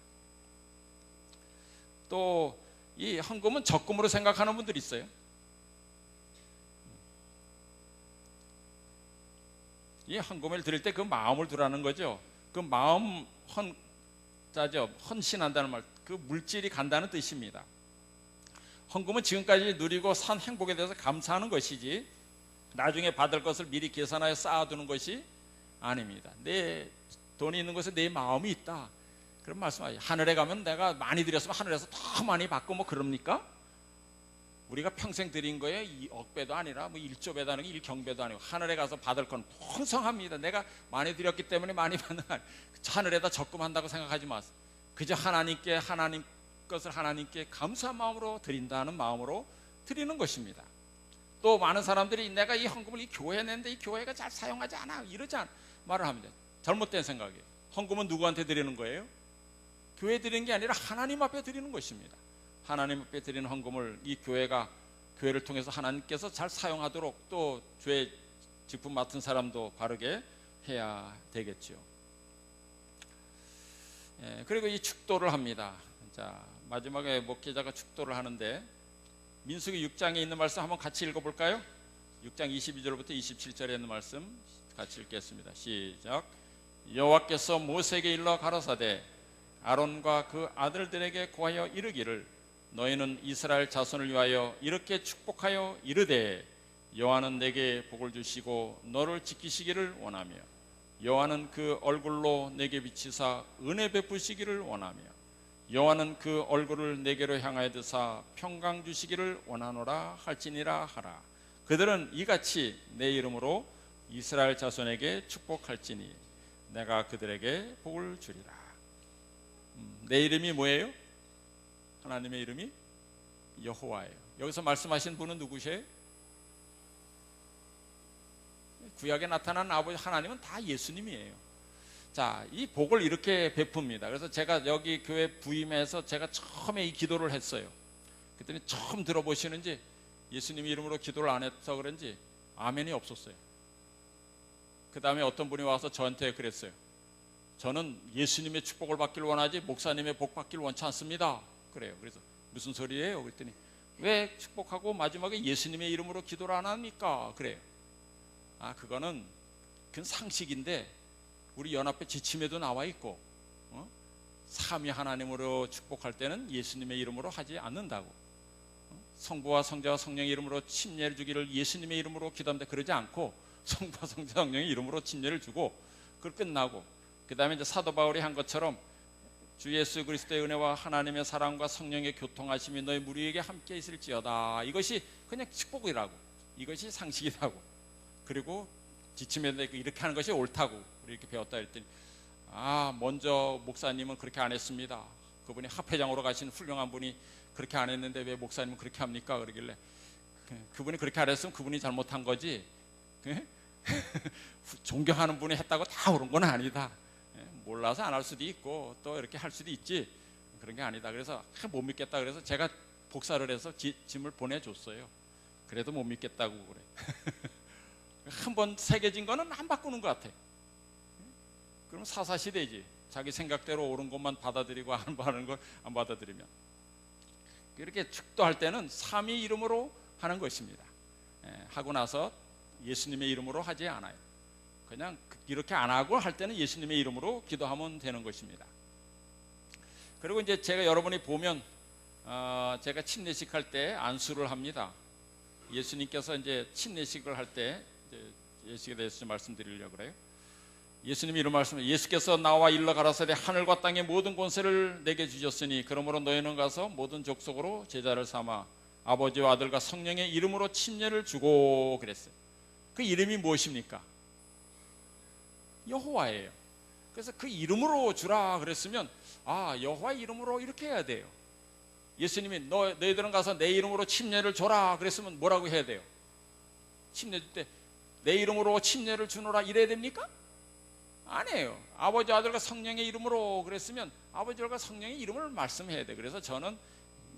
[SPEAKER 1] 또 이 헌금은 적금으로 생각하는 분들이 있어요. 이 헌금을 드릴 때 그 마음을 두라는 거죠. 그 마음 헌신한다는 말, 그 물질이 간다는 뜻입니다. 헌금은 지금까지 누리고 산 행복에 대해서 감사하는 것이지 나중에 받을 것을 미리 계산하여 쌓아두는 것이 아닙니다. 내 돈이 있는 곳에 내 마음이 있다. 그런 말씀하죠. 하늘에 가면 내가 많이 드렸으면 하늘에서 더 많이 받고 뭐 그럽니까? 우리가 평생 드린 거에 2억 배도 아니라 뭐 1조 배도 아니고 1경배도 아니고 하늘에 가서 받을 건 풍성합니다. 내가 많이 드렸기 때문에 많이 받는 거 아니에요. 하늘에다 적금한다고 생각하지 마세요. 그저 하나님께 하나님 것을 하나님께 감사한 마음으로 드린다는 마음으로 드리는 것입니다. 또 많은 사람들이 내가 이 헌금을 이 교회에 냈는데 이 교회가 잘 사용하지 않아 이러지 않아 말을 합니다. 잘못된 생각이에요. 헌금은 누구한테 드리는 거예요? 교회에 드리는 게 아니라 하나님 앞에 드리는 것입니다. 하나님 앞에 드리는 헌금을 이 교회를 통해서 하나님께서 잘 사용하도록 또 교회 직분 맡은 사람도 바르게 해야 되겠죠. 그리고 이 축도를 합니다. 자, 마지막에 목회자가 축도를 하는데 민수기 6장에 있는 말씀 한번 같이 읽어볼까요? 6장 22절부터 27절에 있는 말씀 같이 읽겠습니다. 시작. 여호와께서 모세에게 일러 가라사대 아론과 그 아들들에게 고하여 이르기를 너희는 이스라엘 자손을 위하여 이렇게 축복하여 이르되 여호와는 내게 복을 주시고 너를 지키시기를 원하며 여호와는 그 얼굴로 내게 비치사 은혜 베푸시기를 원하며 여호와는 그 얼굴을 내게로 향하여 드사 평강 주시기를 원하노라 할지니라 하라. 그들은 이같이 내 이름으로 이스라엘 자손에게 축복할지니 내가 그들에게 복을 주리라. 내 이름이 뭐예요? 하나님의 이름이 여호와예요. 여기서 말씀하신 분은 누구세요? 구약에 나타난 아버지 하나님은 다 예수님이에요. 자, 이 복을 이렇게 베풉니다. 그래서 제가 여기 교회 부임해서 제가 처음에 이 기도를 했어요. 그랬더니 처음 들어보시는지 예수님 이름으로 기도를 안 해서 그런지 아멘이 없었어요. 그 다음에 어떤 분이 와서 저한테 그랬어요. 저는 예수님의 축복을 받길 원하지 목사님의 복 받길 원치 않습니다. 그래요. 그래서 무슨 소리예요? 그랬더니 왜 축복하고 마지막에 예수님의 이름으로 기도를 안 합니까? 그래요. 그거는 상식인데 우리 연합회 지침에도 나와 있고 삼위 하나님으로 축복할 때는 예수님의 이름으로 하지 않는다고. 성부와 성자와 성령의 이름으로 침례를 주기를 예수님의 이름으로 기도합니다. 그러지 않고 성부와 성자 성령의 이름으로 침례를 주고 그걸 끝나고 그 다음에 이제 사도 바울이 한 것처럼 주 예수 그리스도의 은혜와 하나님의 사랑과 성령의 교통하심이 너희 무리에게 함께 있을지어다. 이것이 그냥 축복이라고. 이것이 상식이라고. 그리고 지침에 이렇게 하는 것이 옳다고 이렇게 배웠다 했더니 먼저 목사님은 그렇게 안 했습니다. 그분이 합회장으로 가신 훌륭한 분이 그렇게 안 했는데 왜 목사님은 그렇게 합니까? 그러길래 그분이 그렇게 안 했으면 그분이 잘못한 거지 존경하는 분이 했다고 다 옳은 건 아니다. 몰라서 안 할 수도 있고 또 이렇게 할 수도 있지 그런 게 아니다. 그래서 못 믿겠다. 그래서 제가 복사를 해서 짐을 보내줬어요. 그래도 못 믿겠다고 그래. 한번 새겨진 거는 안 바꾸는 것 같아. 그럼 사사시대지. 자기 생각대로 옳은 것만 받아들이고 안 바르는 걸 안 받아들이면. 이렇게 축도할 때는 삼위 이름으로 하는 것입니다. 하고 나서 예수님의 이름으로 하지 않아요. 그냥 이렇게 안 하고 할 때는 예수님의 이름으로 기도하면 되는 것입니다. 그리고 이제 제가 여러분이 보면 제가 침례식 할 때 안수를 합니다. 예수님께서 이제 침례식을 할 때 예수에 대해서 좀 말씀드리려고 그래요. 예수님이 이런 말씀을 예수께서 나와 일러 가라사대 하늘과 땅의 모든 권세를 내게 주셨으니 그러므로 너희는 가서 모든 족속으로 제자를 삼아 아버지와 아들과 성령의 이름으로 침례를 주고 그랬어요. 그 이름이 무엇입니까? 여호와예요. 그래서 그 이름으로 주라 그랬으면 여호와 이름으로 이렇게 해야 돼요. 예수님이 너희들은 가서 내 이름으로 침례를 줘라 그랬으면 뭐라고 해야 돼요? 침례 줄 때 내 이름으로 침례를 주노라 이래야 됩니까? 아니에요. 아버지 아들과 성령의 이름으로 그랬으면 아버지 아들과 성령의 이름을 말씀해야 돼. 그래서 저는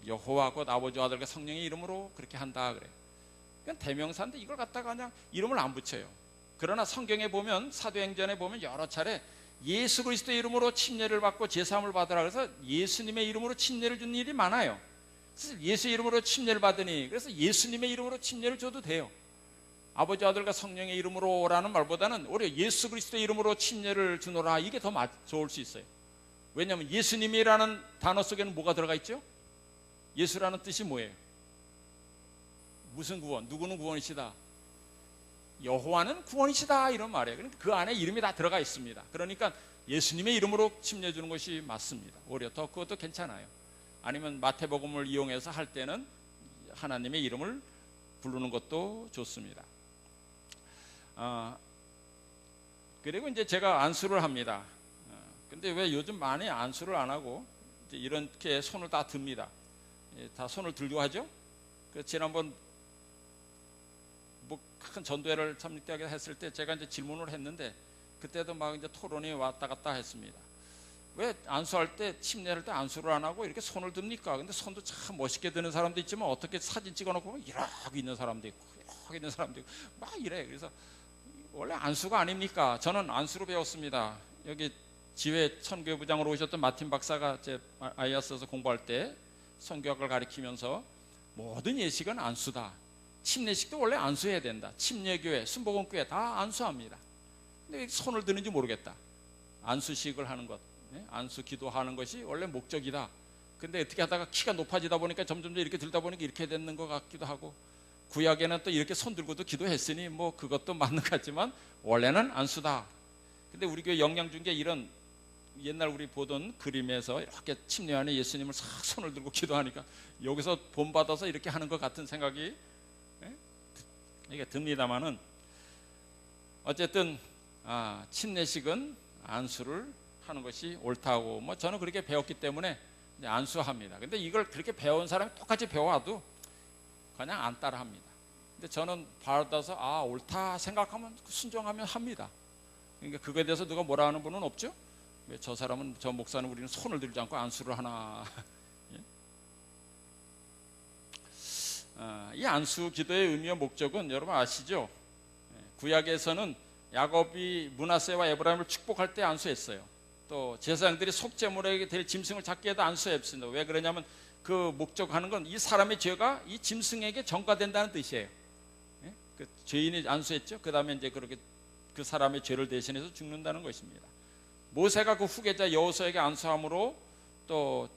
[SPEAKER 1] 여호와 곧 아버지 아들과 성령의 이름으로 그렇게 한다 그래요. 그냥 대명사인데 이걸 갖다가 그냥 이름을 안 붙여요. 그러나 성경에 보면 사도행전에 보면 여러 차례 예수 그리스도의 이름으로 침례를 받고 제사함을 받으라 그래서 예수님의 이름으로 침례를 준 일이 많아요. 그래서 예수 이름으로 침례를 받으니 그래서 예수님의 이름으로 침례를 줘도 돼요. 아버지 아들과 성령의 이름으로라는 말보다는 오히려 예수 그리스도의 이름으로 침례를 주노라 이게 더 좋을 수 있어요. 왜냐하면 예수님이라는 단어 속에는 뭐가 들어가 있죠? 예수라는 뜻이 뭐예요? 무슨 구원? 누구는 구원이시다? 여호와는 구원이시다 이런 말이에요. 그러니까 그 안에 이름이 다 들어가 있습니다. 그러니까 예수님의 이름으로 침례 주는 것이 맞습니다. 오히려 더 그것도 괜찮아요. 아니면 마태복음을 이용해서 할 때는 하나님의 이름을 부르는 것도 좋습니다. 그리고 이제 제가 안수를 합니다. 근데 왜 요즘 많이 안수를 안 하고 이제 이렇게 손을 다 듭니다. 다 손을 들고 하죠. 그래서 지난번 뭐 큰 전도회를 삼육대학에 했을 때 제가 이제 질문을 했는데 그때도 막 이제 토론이 왔다 갔다 했습니다. 왜 안수할 때 침례할 때 안수를 안 하고 이렇게 손을 듭니까? 근데 손도 참 멋있게 드는 사람도 있지만 어떻게 사진 찍어놓고 보면 이렇게 있는 사람도 있고 이렇게 있는 사람도 있고 막 이래. 그래서 원래 안수가 아닙니까? 저는 안수로 배웠습니다. 여기 지회 선교부장으로 오셨던 마틴 박사가 제 아이아스에서 공부할 때 선교학을 가르치면서 모든 예식은 안수다. 침례식도 원래 안수해야 된다. 침례교회, 순복음교회 다 안수합니다. 근데 손을 드는지 모르겠다. 안수식을 하는 것, 안수 기도하는 것이 원래 목적이다. 근데 어떻게 하다가 키가 높아지다 보니까 점점 이렇게 들다 보니까 이렇게 되는 것 같기도 하고, 구약에는 또 이렇게 손 들고도 기도했으니 뭐 그것도 맞는 것 같지만 원래는 안수다. 근데 우리 교회 영양중계 이런 옛날 우리 보던 그림에서 이렇게 침례 안에 예수님을 싹 손을 들고 기도하니까 여기서 본받아서 이렇게 하는 것 같은 생각이 이게 듭니다만은 어쨌든 침례식은 안수를 하는 것이 옳다고 뭐 저는 그렇게 배웠기 때문에 안수합니다. 근데 이걸 그렇게 배운 사람이 똑같이 배워도 그냥 안 따라합니다. 근데 저는 받아서 옳다 생각하면 순종하면 합니다. 그러니까 그거에 대해서 누가 뭐라 하는 분은 없죠. 왜 저 사람은, 저 목사는 우리는 손을 들지 않고 안수를 하나. 이 안수 기도의 의미와 목적은 여러분 아시죠? 구약에서는 야곱이 므낫세와 에브라임을 축복할 때 안수했어요. 또 제사장들이 속죄물에게 될 짐승을 잡게 해도 안수했습니다. 왜 그러냐면 그 목적하는 건 이 사람의 죄가 이 짐승에게 전가된다는 뜻이에요. 그 죄인이 안수했죠. 그 다음에 이제 그렇게 그 사람의 죄를 대신해서 죽는다는 것입니다. 모세가 그 후계자 여호수아에게 안수함으로 또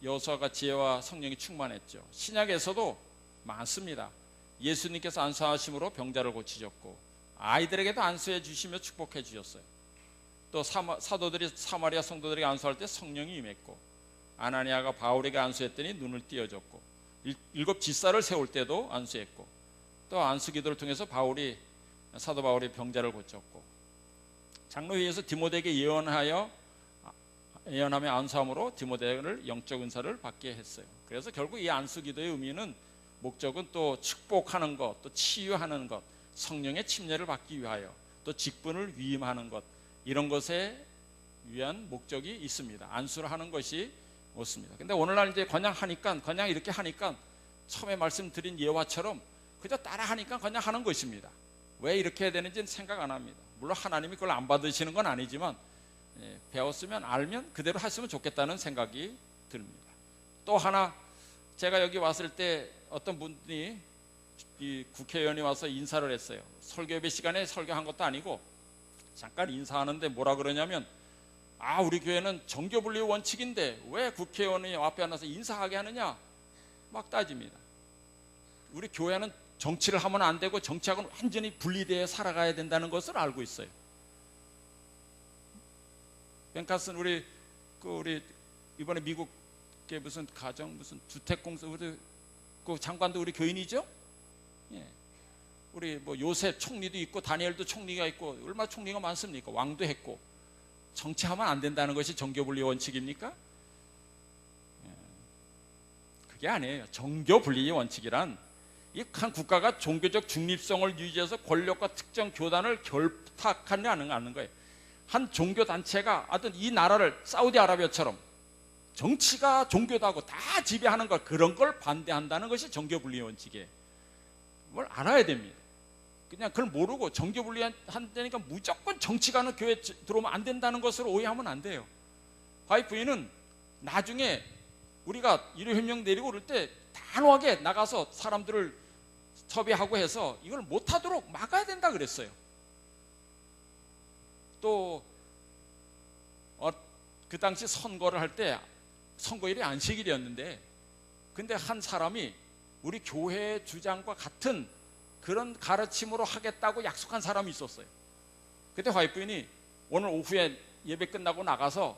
[SPEAKER 1] 여호수아가 지혜와 성령이 충만했죠. 신약에서도 많습니다. 예수님께서 안수하심으로 병자를 고치셨고 아이들에게도 안수해 주시며 축복해 주셨어요. 또 사도들이 사마리아 성도들에게 안수할 때 성령이 임했고, 아나니아가 바울에게 안수했더니 눈을 띄어줬고, 7 집사를 세울 때도 안수했고, 또 안수 기도를 통해서 사도 바울이 병자를 고쳤고, 장로회에서 디모데에게 예언하며 안수함으로 디모데를 영적 은사를 받게 했어요. 그래서 결국 이 안수 기도의 의미는, 목적은 또 축복하는 것, 또 치유하는 것, 성령의 침례를 받기 위하여, 또 직분을 위임하는 것, 이런 것에 위한 목적이 있습니다. 안수를 하는 것이 옳습니다. 근데 오늘날 이제 그냥 이렇게 하니까 처음에 말씀드린 예화처럼 그저 따라 하니까 그냥 하는 것입니다. 왜 이렇게 해야 되는지는 생각 안 합니다. 물론 하나님이 그걸 안 받으시는 건 아니지만 배웠으면 알면 그대로 했으면 좋겠다는 생각이 듭니다. 또 하나, 제가 여기 왔을 때 어떤 분이 이 국회의원이 와서 인사를 했어요. 설교예배 시간에 설교한 것도 아니고 잠깐 인사하는데 뭐라 그러냐면, 우리 교회는 정교분리 원칙인데 왜 국회의원이 앞에 앉아서 인사하게 하느냐 막 따집니다. 우리 교회는 정치를 하면 안 되고 정치하고는 완전히 분리되어 살아가야 된다는 것을 알고 있어요. 벤카슨 우리 이번에 미국의 무슨 주택공사 그 장관도 우리 교인이죠? 예. 우리 뭐 요셉 총리도 있고 다니엘도 총리가 있고 얼마나 총리가 많습니까? 왕도 했고. 정치하면 안 된다는 것이 정교분리 원칙입니까? 그게 아니에요. 정교분리 원칙이란 이 한 국가가 종교적 중립성을 유지해서 권력과 특정 교단을 결탁하는 거예요. 한 종교 단체가 하여튼 이 나라를 사우디아라비아처럼 정치가 종교다고 다 지배하는 것, 그런 걸 반대한다는 것이 정교분리 원칙이에요. 뭘 알아야 됩니다. 그냥 그걸 모르고 정교분리한다니까 무조건 정치가 하는 교회에 들어오면 안 된다는 것으로 오해하면 안 돼요. 화이프인은 나중에 우리가 일요협령 내리고 그럴 때 단호하게 나가서 사람들을 섭외하고 해서 이걸 못하도록 막아야 된다 그랬어요. 또 그 당시 선거를 할 때 선거일이 안식일이었는데, 근데 한 사람이 우리 교회 주장과 같은 그런 가르침으로 하겠다고 약속한 사람이 있었어요. 그때 화이프인이 오늘 오후에 예배 끝나고 나가서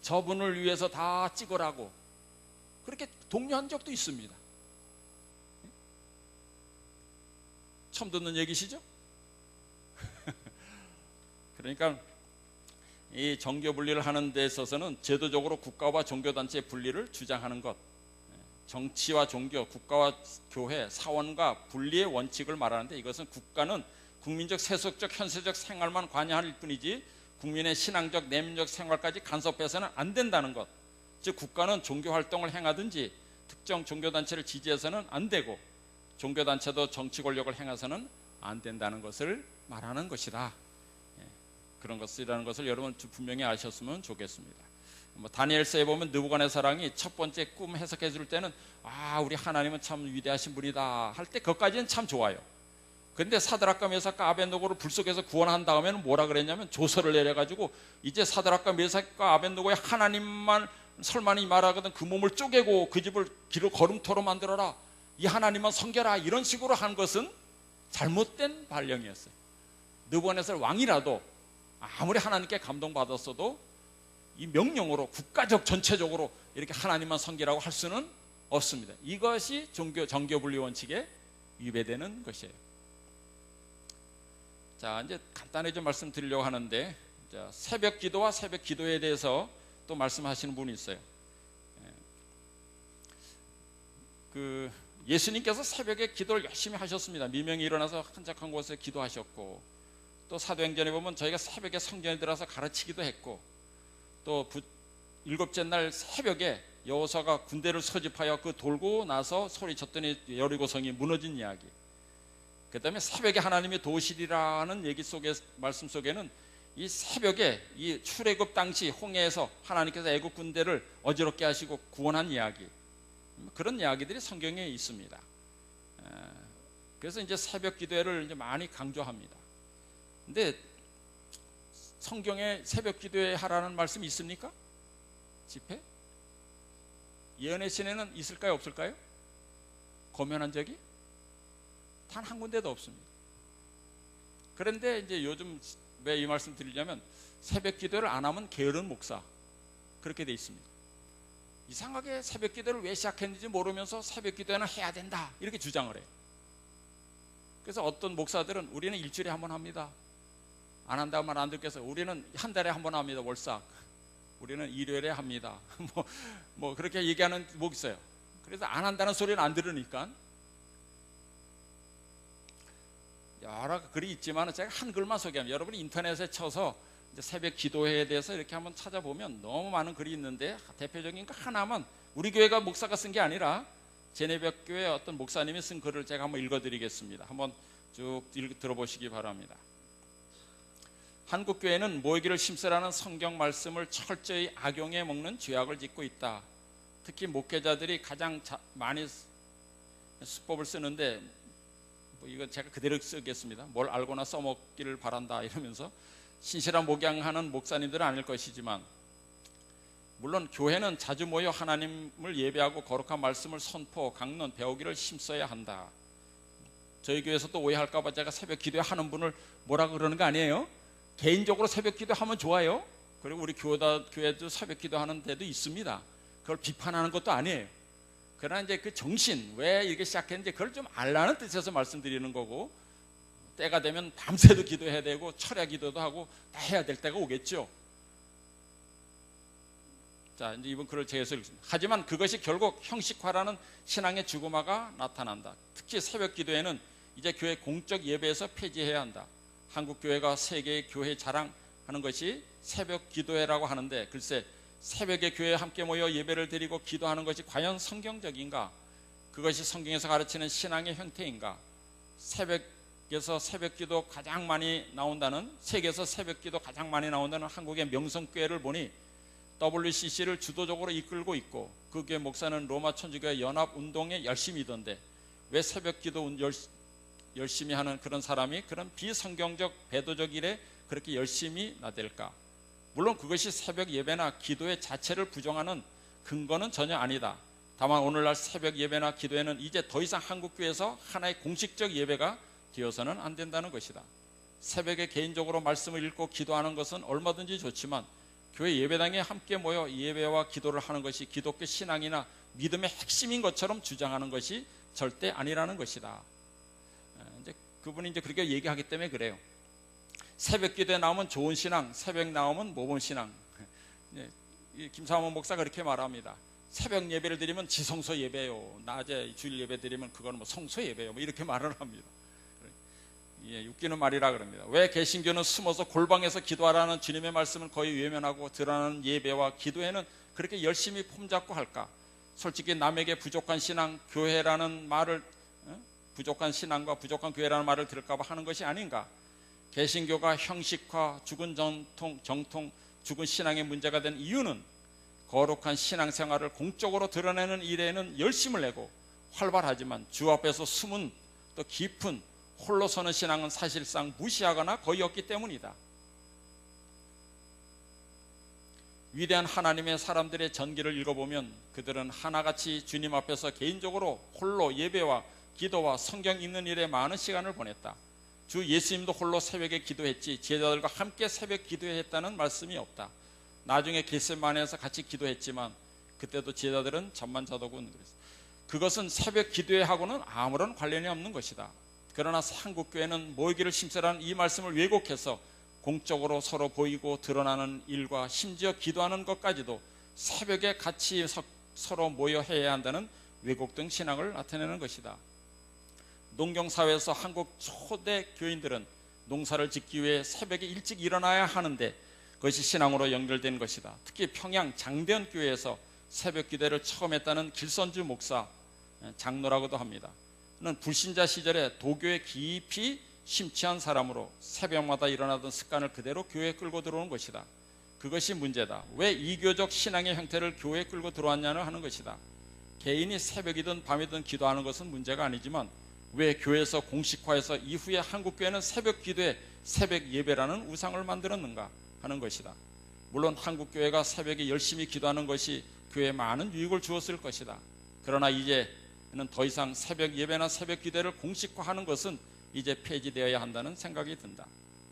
[SPEAKER 1] 저분을 위해서 다 찍으라고 그렇게 독려한 적도 있습니다. 처음 듣는 얘기시죠? 그러니까 이 정교 분리를 하는 데 있어서는 제도적으로 국가와 종교단체의 분리를 주장하는 것, 정치와 종교, 국가와 교회, 사원과 분리의 원칙을 말하는데, 이것은 국가는 국민적, 세속적, 현세적 생활만 관여할 뿐이지 국민의 신앙적, 내면적 생활까지 간섭해서는 안 된다는 것. 즉 국가는 종교활동을 행하든지 특정 종교단체를 지지해서는 안 되고, 종교단체도 정치 권력을 행해서는 안 된다는 것을 말하는 것이다. 그런 것이라는 것을 여러분 분명히 아셨으면 좋겠습니다. 다니엘서에 보면 느부갓네살왕이 첫 번째 꿈 해석해 줄 때는 우리 하나님은 참 위대하신 분이다 할 때 그것까지는 참 좋아요. 근데 사드락과 메삭과 아벳노고를 불 속에서 구원한 다음에는 뭐라 그랬냐면 조서를 내려가지고 이제 사드락과 메삭과 아벳노고의 하나님만 설만이 말하거든 그 몸을 쪼개고 그 집을 길을 걸음토로 만들어라, 이 하나님만 섬겨라, 이런 식으로 한 것은 잘못된 발령이었어요. 느부갓네살 왕이라도 아무리 하나님께 감동받았어도 이 명령으로 국가적 전체적으로 이렇게 하나님만 섬기라고 할 수는 없습니다. 이것이 정교 분리 원칙에 위배되는 것이에요. 자, 이제 간단히 좀 말씀드리려고 하는데, 자, 새벽 기도와 새벽 기도에 대해서 또 말씀하시는 분이 있어요. 예수님께서 새벽에 기도를 열심히 하셨습니다. 미명이 일어나서 한적한 곳에 기도하셨고, 또 사도행전에 보면 저희가 새벽에 성전에 들어가서 가르치기도 했고, 또 일곱째 날 새벽에 여호수아가 군대를 소집하여 그 돌고 나서 소리쳤더니 여리고성이 무너진 이야기, 그 다음에 새벽에 하나님이 도우시리라는 얘기 속에, 말씀 속에는 이 새벽에 이 출애굽 당시 홍해에서 하나님께서 애굽 군대를 어지럽게 하시고 구원한 이야기, 그런 이야기들이 성경에 있습니다. 그래서 이제 새벽 기도회를 이제 많이 강조합니다. 근데 성경에 새벽 기도회 하라는 말씀이 있습니까? 집회? 예언의 시내는 있을까요, 없을까요? 고면한 적이 단 한 군데도 없습니다. 그런데 이제 요즘 왜 이 말씀 드리냐면, 새벽 기도를 안 하면 게으른 목사, 그렇게 돼 있습니다. 이상하게 새벽 기도를 왜 시작했는지 모르면서 새벽 기도는 해야 된다 이렇게 주장을 해요. 그래서 어떤 목사들은 우리는 일주일에 한 번 합니다, 안 한다고 말 안 듣겠어요. 우리는 한 달에 한 번 합니다, 월삭. 우리는 일요일에 합니다. 뭐 그렇게 얘기하는 목 있어요. 그래서 안 한다는 소리는 안 들으니까 여러 글이 있지만 제가 한글만 소개합니다. 여러분이 인터넷에 쳐서 이제 새벽 기도회에 대해서 이렇게 한번 찾아보면 너무 많은 글이 있는데, 대표적인 거 하나만, 우리 교회가 목사가 쓴 게 아니라 제네벽 교회 어떤 목사님이 쓴 글을 제가 한번 읽어드리겠습니다. 한번 쭉 들어보시기 바랍니다. 한국 교회는 모이기를 심쓰라는 성경 말씀을 철저히 악용해 먹는 죄악을 짓고 있다. 특히 목회자들이 가장 많이 수법을 쓰는데, 이건 제가 그대로 쓰겠습니다. 뭘 알고나 써먹기를 바란다 이러면서, 신실한 목양하는 목사님들은 아닐 것이지만, 물론 교회는 자주 모여 하나님을 예배하고 거룩한 말씀을 선포, 강론, 배우기를 힘써야 한다. 저희 교회에서도 오해할까 봐 제가 새벽 기도회 하는 분을 뭐라 그러는 거 아니에요. 개인적으로 새벽 기도하면 좋아요. 그리고 우리 교회도 새벽 기도하는 데도 있습니다. 그걸 비판하는 것도 아니에요. 그러나 이제 그 정신, 왜 이렇게 시작했는지 그걸 좀 알라는 뜻에서 말씀드리는 거고, 때가 되면 밤새도 기도해야 되고 철야 기도도 하고 다 해야 될 때가 오겠죠. 자, 이제 이번 글을 제해서 읽습니다. 하지만 그것이 결국 형식화라는 신앙의 죽음화가 나타난다. 특히 새벽 기도회는 이제 교회 공적 예배에서 폐지해야 한다. 한국 교회가 세계의 교회 자랑하는 것이 새벽 기도회라고 하는데, 글쎄 새벽에 교회에 함께 모여 예배를 드리고 기도하는 것이 과연 성경적인가? 그것이 성경에서 가르치는 신앙의 형태인가? 새벽에서 새벽기도 가장 많이 나온다는, 세계에서 새벽기도 가장 많이 나온다는 한국의 명성교회를 보니 WCC를 주도적으로 이끌고 있고, 그 교회 목사는 로마 천주교회 연합운동에 열심이던데 왜 새벽기도 열심히 하는 그런 사람이 그런 비성경적 배도적 일에 그렇게 열심히 나댈까? 물론 그것이 새벽 예배나 기도의 자체를 부정하는 근거는 전혀 아니다. 다만 오늘날 새벽 예배나 기도회는 이제 더 이상 한국교회에서 하나의 공식적 예배가 되어서는 안 된다는 것이다. 새벽에 개인적으로 말씀을 읽고 기도하는 것은 얼마든지 좋지만, 교회 예배당에 함께 모여 예배와 기도를 하는 것이 기독교 신앙이나 믿음의 핵심인 것처럼 주장하는 것이 절대 아니라는 것이다. 이제 그분이 이제 그렇게 얘기하기 때문에 그래요. 새벽 기도에 나오면 좋은 신앙, 새벽 나오면 모범 신앙. 이 김삼원 목사가 그렇게 말합니다. 새벽 예배를 드리면 지성소 예배요, 낮에 주일 예배 드리면 그거는 뭐 성소 예배요, 뭐 이렇게 말을 합니다. 웃기는 말이라 그럽니다. 왜 개신교는 숨어서 골방에서 기도하라는 주님의 말씀을 거의 외면하고 드러나는 예배와 기도에는 그렇게 열심히 폼잡고 할까? 솔직히 남에게 부족한 신앙, 교회라는 말을, 부족한 신앙과 부족한 교회라는 말을 들을까 봐 하는 것이 아닌가? 개신교가 형식화, 죽은 정통, 죽은 신앙의 문제가 된 이유는 거룩한 신앙생활을 공적으로 드러내는 일에는 열심을 내고 활발하지만 주 앞에서 숨은 또 깊은 홀로 서는 신앙은 사실상 무시하거나 거의 없기 때문이다. 위대한 하나님의 사람들의 전기를 읽어보면 그들은 하나같이 주님 앞에서 개인적으로 홀로 예배와 기도와 성경 읽는 일에 많은 시간을 보냈다. 주 예수님도 홀로 새벽에 기도했지 제자들과 함께 새벽 기도했다는 말씀이 없다. 나중에 겟세마네에서 같이 기도했지만 그때도 제자들은 잠만 자더군. 그것은 새벽 기도회하고는 아무런 관련이 없는 것이다. 그러나 한국교회는 모이기를 심세라는 이 말씀을 왜곡해서 공적으로 서로 보이고 드러나는 일과 심지어 기도하는 것까지도 새벽에 같이 서로 모여 해야 한다는 왜곡된 신앙을 나타내는 것이다. 농경사회에서 한국 초대 교인들은 농사를 짓기 위해 새벽에 일찍 일어나야 하는데 그것이 신앙으로 연결된 것이다. 특히 평양 장대현 교회에서 새벽 기도를 처음 했다는 길선주 목사, 장로라고도 합니다. 는 불신자 시절에 도교에 깊이 심취한 사람으로 새벽마다 일어나던 습관을 그대로 교회에 끌고 들어오는 것이다. 그것이 문제다. 왜 이교적 신앙의 형태를 교회에 끌고 들어왔냐는 하는 것이다. 개인이 새벽이든 밤이든 기도하는 것은 문제가 아니지만 왜 교회에서 공식화해서 이후에 한국교회는 새벽 기도에 새벽 예배라는 우상을 만들었는가 하는 것이다. 물론 한국교회가 새벽에 열심히 기도하는 것이 교회에 많은 유익을 주었을 것이다. 그러나 이제는 더 이상 새벽 예배나 새벽 기도를 공식화하는 것은 이제 폐지되어야 한다는 생각이 든다.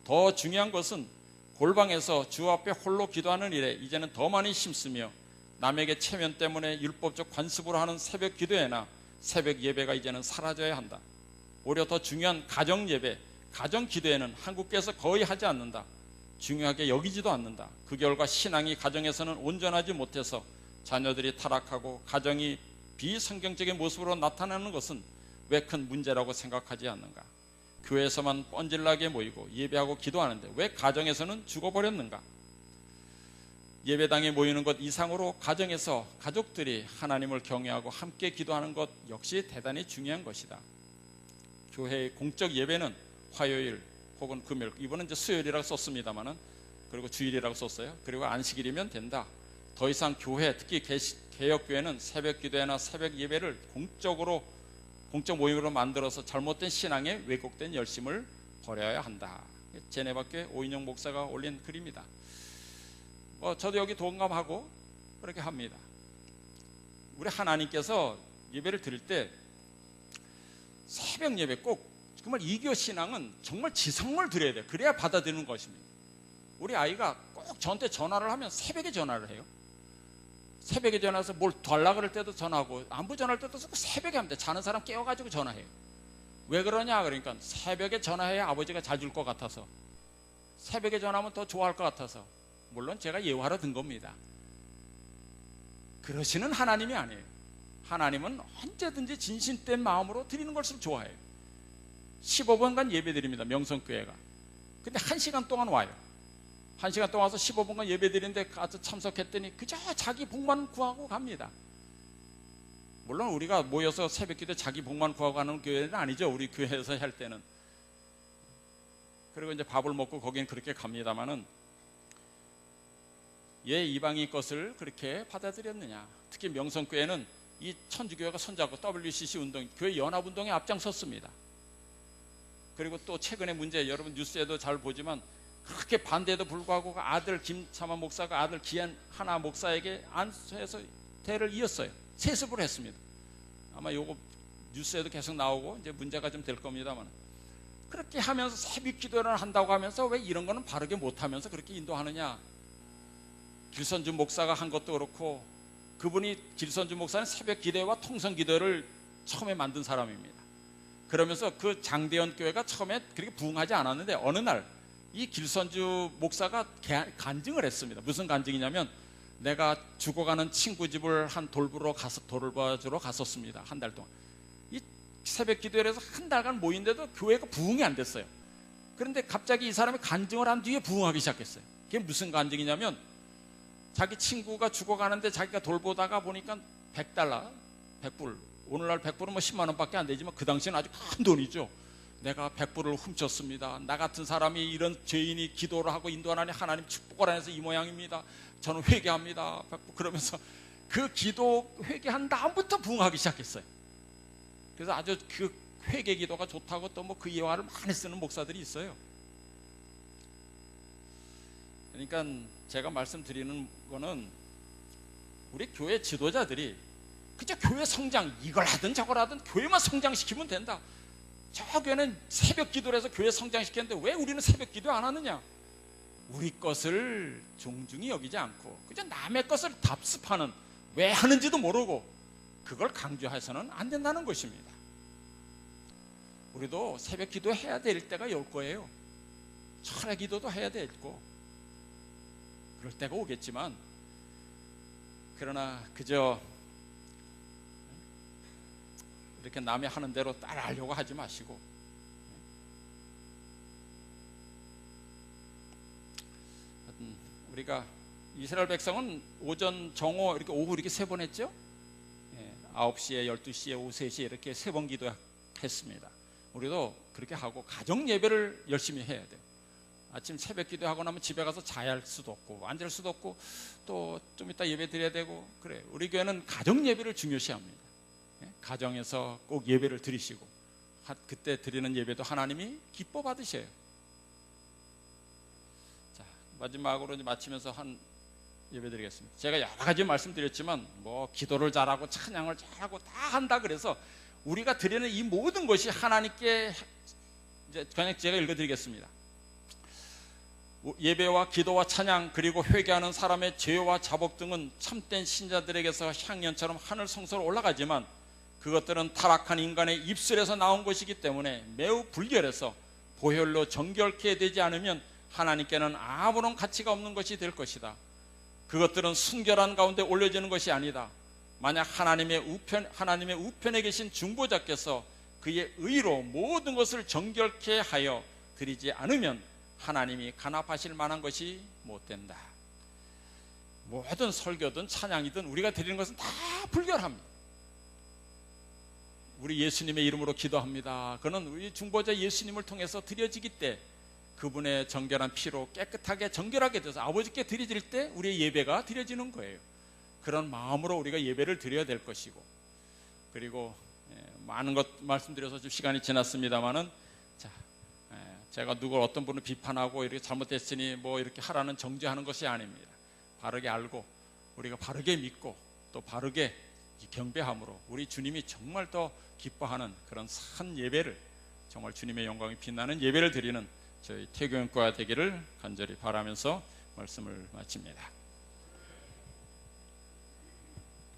[SPEAKER 1] 더 중요한 것은 골방에서 주 앞에 홀로 기도하는 일에 이제는 더 많이 힘쓰며 남에게 체면 때문에 율법적 관습으로 하는 새벽 기도회나 새벽 예배가 이제는 사라져야 한다. 오히려 더 중요한 가정 예배, 가정 기도회는 한국교회에서 거의 하지 않는다. 중요하게 여기지도 않는다. 그 결과 신앙이 가정에서는 온전하지 못해서 자녀들이 타락하고 가정이 비성경적인 모습으로 나타나는 것은 왜 큰 문제라고 생각하지 않는가? 교회에서만 뻔질나게 모이고 예배하고 기도하는데 왜 가정에서는 죽어버렸는가? 예배당에 모이는 것 이상으로 가정에서 가족들이 하나님을 경외하고 함께 기도하는 것 역시 대단히 중요한 것이다. 교회의 공적 예배는 화요일 혹은 금요일, 이번은 이제 수요일이라고 썼습니다만은, 그리고 주일이라고 썼어요. 그리고 안식일이면 된다. 더 이상 교회, 특히 개혁교회는 새벽 기도회나 새벽 예배를 공적 모임으로 만들어서 잘못된 신앙에 왜곡된 열심을 버려야 한다. 제네바교회 오인영 목사가 올린 글입니다. 저도 여기 동감하고 그렇게 합니다. 우리 하나님께서 예배를 드릴 때 새벽 예배 꼭 정말 이교 신앙은 정말 지성을 드려야 돼요. 그래야 받아들이는 것입니다. 우리 아이가 꼭 저한테 전화를 하면 새벽에 전화를 해요. 새벽에 전화해서 뭘 달라 그럴 때도 전화하고 안부 전화할 때도 새벽에 합니다. 자는 사람 깨워가지고 전화해요. 왜 그러냐 그러니까 새벽에 전화해야 아버지가 잘 줄 것 같아서, 새벽에 전화하면 더 좋아할 것 같아서. 물론 제가 예화로 든 겁니다. 그러시는 하나님이 아니에요. 하나님은 언제든지 진심된 마음으로 드리는 것을 좋아해요. 15분간 예배 드립니다. 명성교회가. 근데 1시간 동안 와요. 1시간 동안 와서 15분간 예배 드리는데 가서 참석했더니 그저 자기 복만 구하고 갑니다. 물론 우리가 모여서 새벽기도에 자기 복만 구하고 가는 교회는 아니죠. 우리 교회에서 할 때는. 그리고 이제 밥을 먹고 거긴 그렇게 갑니다만은, 예, 이방인 것을 그렇게 받아들였느냐. 특히 명성교회는 이 천주교회가 선자고 WCC 운동, 교회 연합운동에 앞장섰습니다. 그리고 또 최근의 문제, 여러분 뉴스에도 잘 보지만 그렇게 반대에도 불구하고 아들 김삼환 목사가 아들 기한 하나 목사에게 안수해서 대를 이었어요. 세습을 했습니다. 아마 요거 뉴스에도 계속 나오고 이제 문제가 좀 될 겁니다만, 그렇게 하면서 새벽 기도를 한다고 하면서 왜 이런 거는 바르게 못하면서 그렇게 인도하느냐. 길선주 목사가 한 것도 그렇고, 그분이 길선주 목사는 새벽 기도와 통성 기도를 처음에 만든 사람입니다. 그러면서 그 장대현 교회가 처음에 그렇게 부흥하지 않았는데 어느 날 이 길선주 목사가 간증을 했습니다. 무슨 간증이냐면 내가 죽어가는 친구 집을 한 돌봐주러 갔었습니다. 한 달 동안. 이 새벽 기도회에서 한 달간 모인데도 교회가 부흥이 안 됐어요. 그런데 갑자기 이 사람이 간증을 한 뒤에 부흥하기 시작했어요. 그게 무슨 간증이냐면 자기 친구가 죽어가는데 자기가 돌보다가 보니까 100달러, 100불. 오늘날 100불은 뭐 10만 원밖에 안 되지만 그 당시에는 아주 큰 돈이죠. 내가 100불을 훔쳤습니다. 나 같은 사람이 이런 죄인이 기도를 하고 인도하나니 하나님 축복을 안 해서 이 모양입니다. 저는 회개합니다. 100불. 그러면서 그 기도 회개한 다음부터 부흥하기 시작했어요. 그래서 아주 그 회개 기도가 좋다고 또 뭐 그 예화를 많이 쓰는 목사들이 있어요. 그러니까 제가 말씀드리는 거는 우리 교회 지도자들이 그저 교회 성장 이걸 하든 저걸 하든 교회만 성장시키면 된다. 저 교회는 새벽 기도를 해서 교회 성장시켰는데 왜 우리는 새벽 기도 안 하느냐? 우리 것을 존중히 여기지 않고 그저 남의 것을 답습하는, 왜 하는지도 모르고 그걸 강조해서는 안 된다는 것입니다. 우리도 새벽 기도 해야 될 때가 올 거예요. 철야 기도도 해야 되고 그럴 때가 오겠지만, 그러나 그저 이렇게 남이 하는 대로 따라하려고 하지 마시고, 우리가 이스라엘 백성은 오전, 정오, 이렇게 오후 이렇게 3번 했죠. 9시에, 12시에, 오후 3시에 이렇게 3번 기도했습니다. 우리도 그렇게 하고 가정 예배를 열심히 해야 돼요. 아침 새벽 기도하고 나면 집에 가서 자야 할 수도 없고 앉을 수도 없고 또 좀 이따 예배 드려야 되고 그래. 우리 교회는 가정 예배를 중요시합니다. 가정에서 꼭 예배를 드리시고 그때 드리는 예배도 하나님이 기뻐 받으셔요. 자, 마지막으로 이제 마치면서 한 예배 드리겠습니다. 제가 여러 가지 말씀드렸지만 뭐 기도를 잘하고 찬양을 잘하고 다 한다 그래서 우리가 드리는 이 모든 것이 하나님께, 이제 그냥 제가 읽어드리겠습니다. 예배와 기도와 찬양 그리고 회개하는 사람의 죄와 자복 등은 참된 신자들에게서 향연처럼 하늘 성소로 올라가지만 그것들은 타락한 인간의 입술에서 나온 것이기 때문에 매우 불결해서 보혈로 정결케 되지 않으면 하나님께는 아무런 가치가 없는 것이 될 것이다. 그것들은 순결한 가운데 올려지는 것이 아니다. 만약 하나님의 우편에 계신 중보자께서 그의 의로 모든 것을 정결케 하여 드리지 않으면 하나님이 간합하실 만한 것이 못 된다. 모든 설교든 찬양이든 우리가 드리는 것은 다 불결합니다. 우리 예수님의 이름으로 기도합니다. 그는 우리 중보자 예수님을 통해서 드려지기 때 그분의 정결한 피로 깨끗하게 정결하게 돼서 아버지께 드려질 때 우리의 예배가 드려지는 거예요. 그런 마음으로 우리가 예배를 드려야 될 것이고, 그리고 많은 것 말씀드려서 좀 시간이 지났습니다만은, 자, 제가 누굴 어떤 분을 비판하고 이렇게 잘못됐으니 뭐 이렇게 하라는 정죄하는 것이 아닙니다. 바르게 알고 우리가 바르게 믿고 또 바르게 경배함으로 우리 주님이 정말 더 기뻐하는 그런 산 예배를, 정말 주님의 영광이 빛나는 예배를 드리는 저희 태교인과 되기를 간절히 바라면서 말씀을 마칩니다.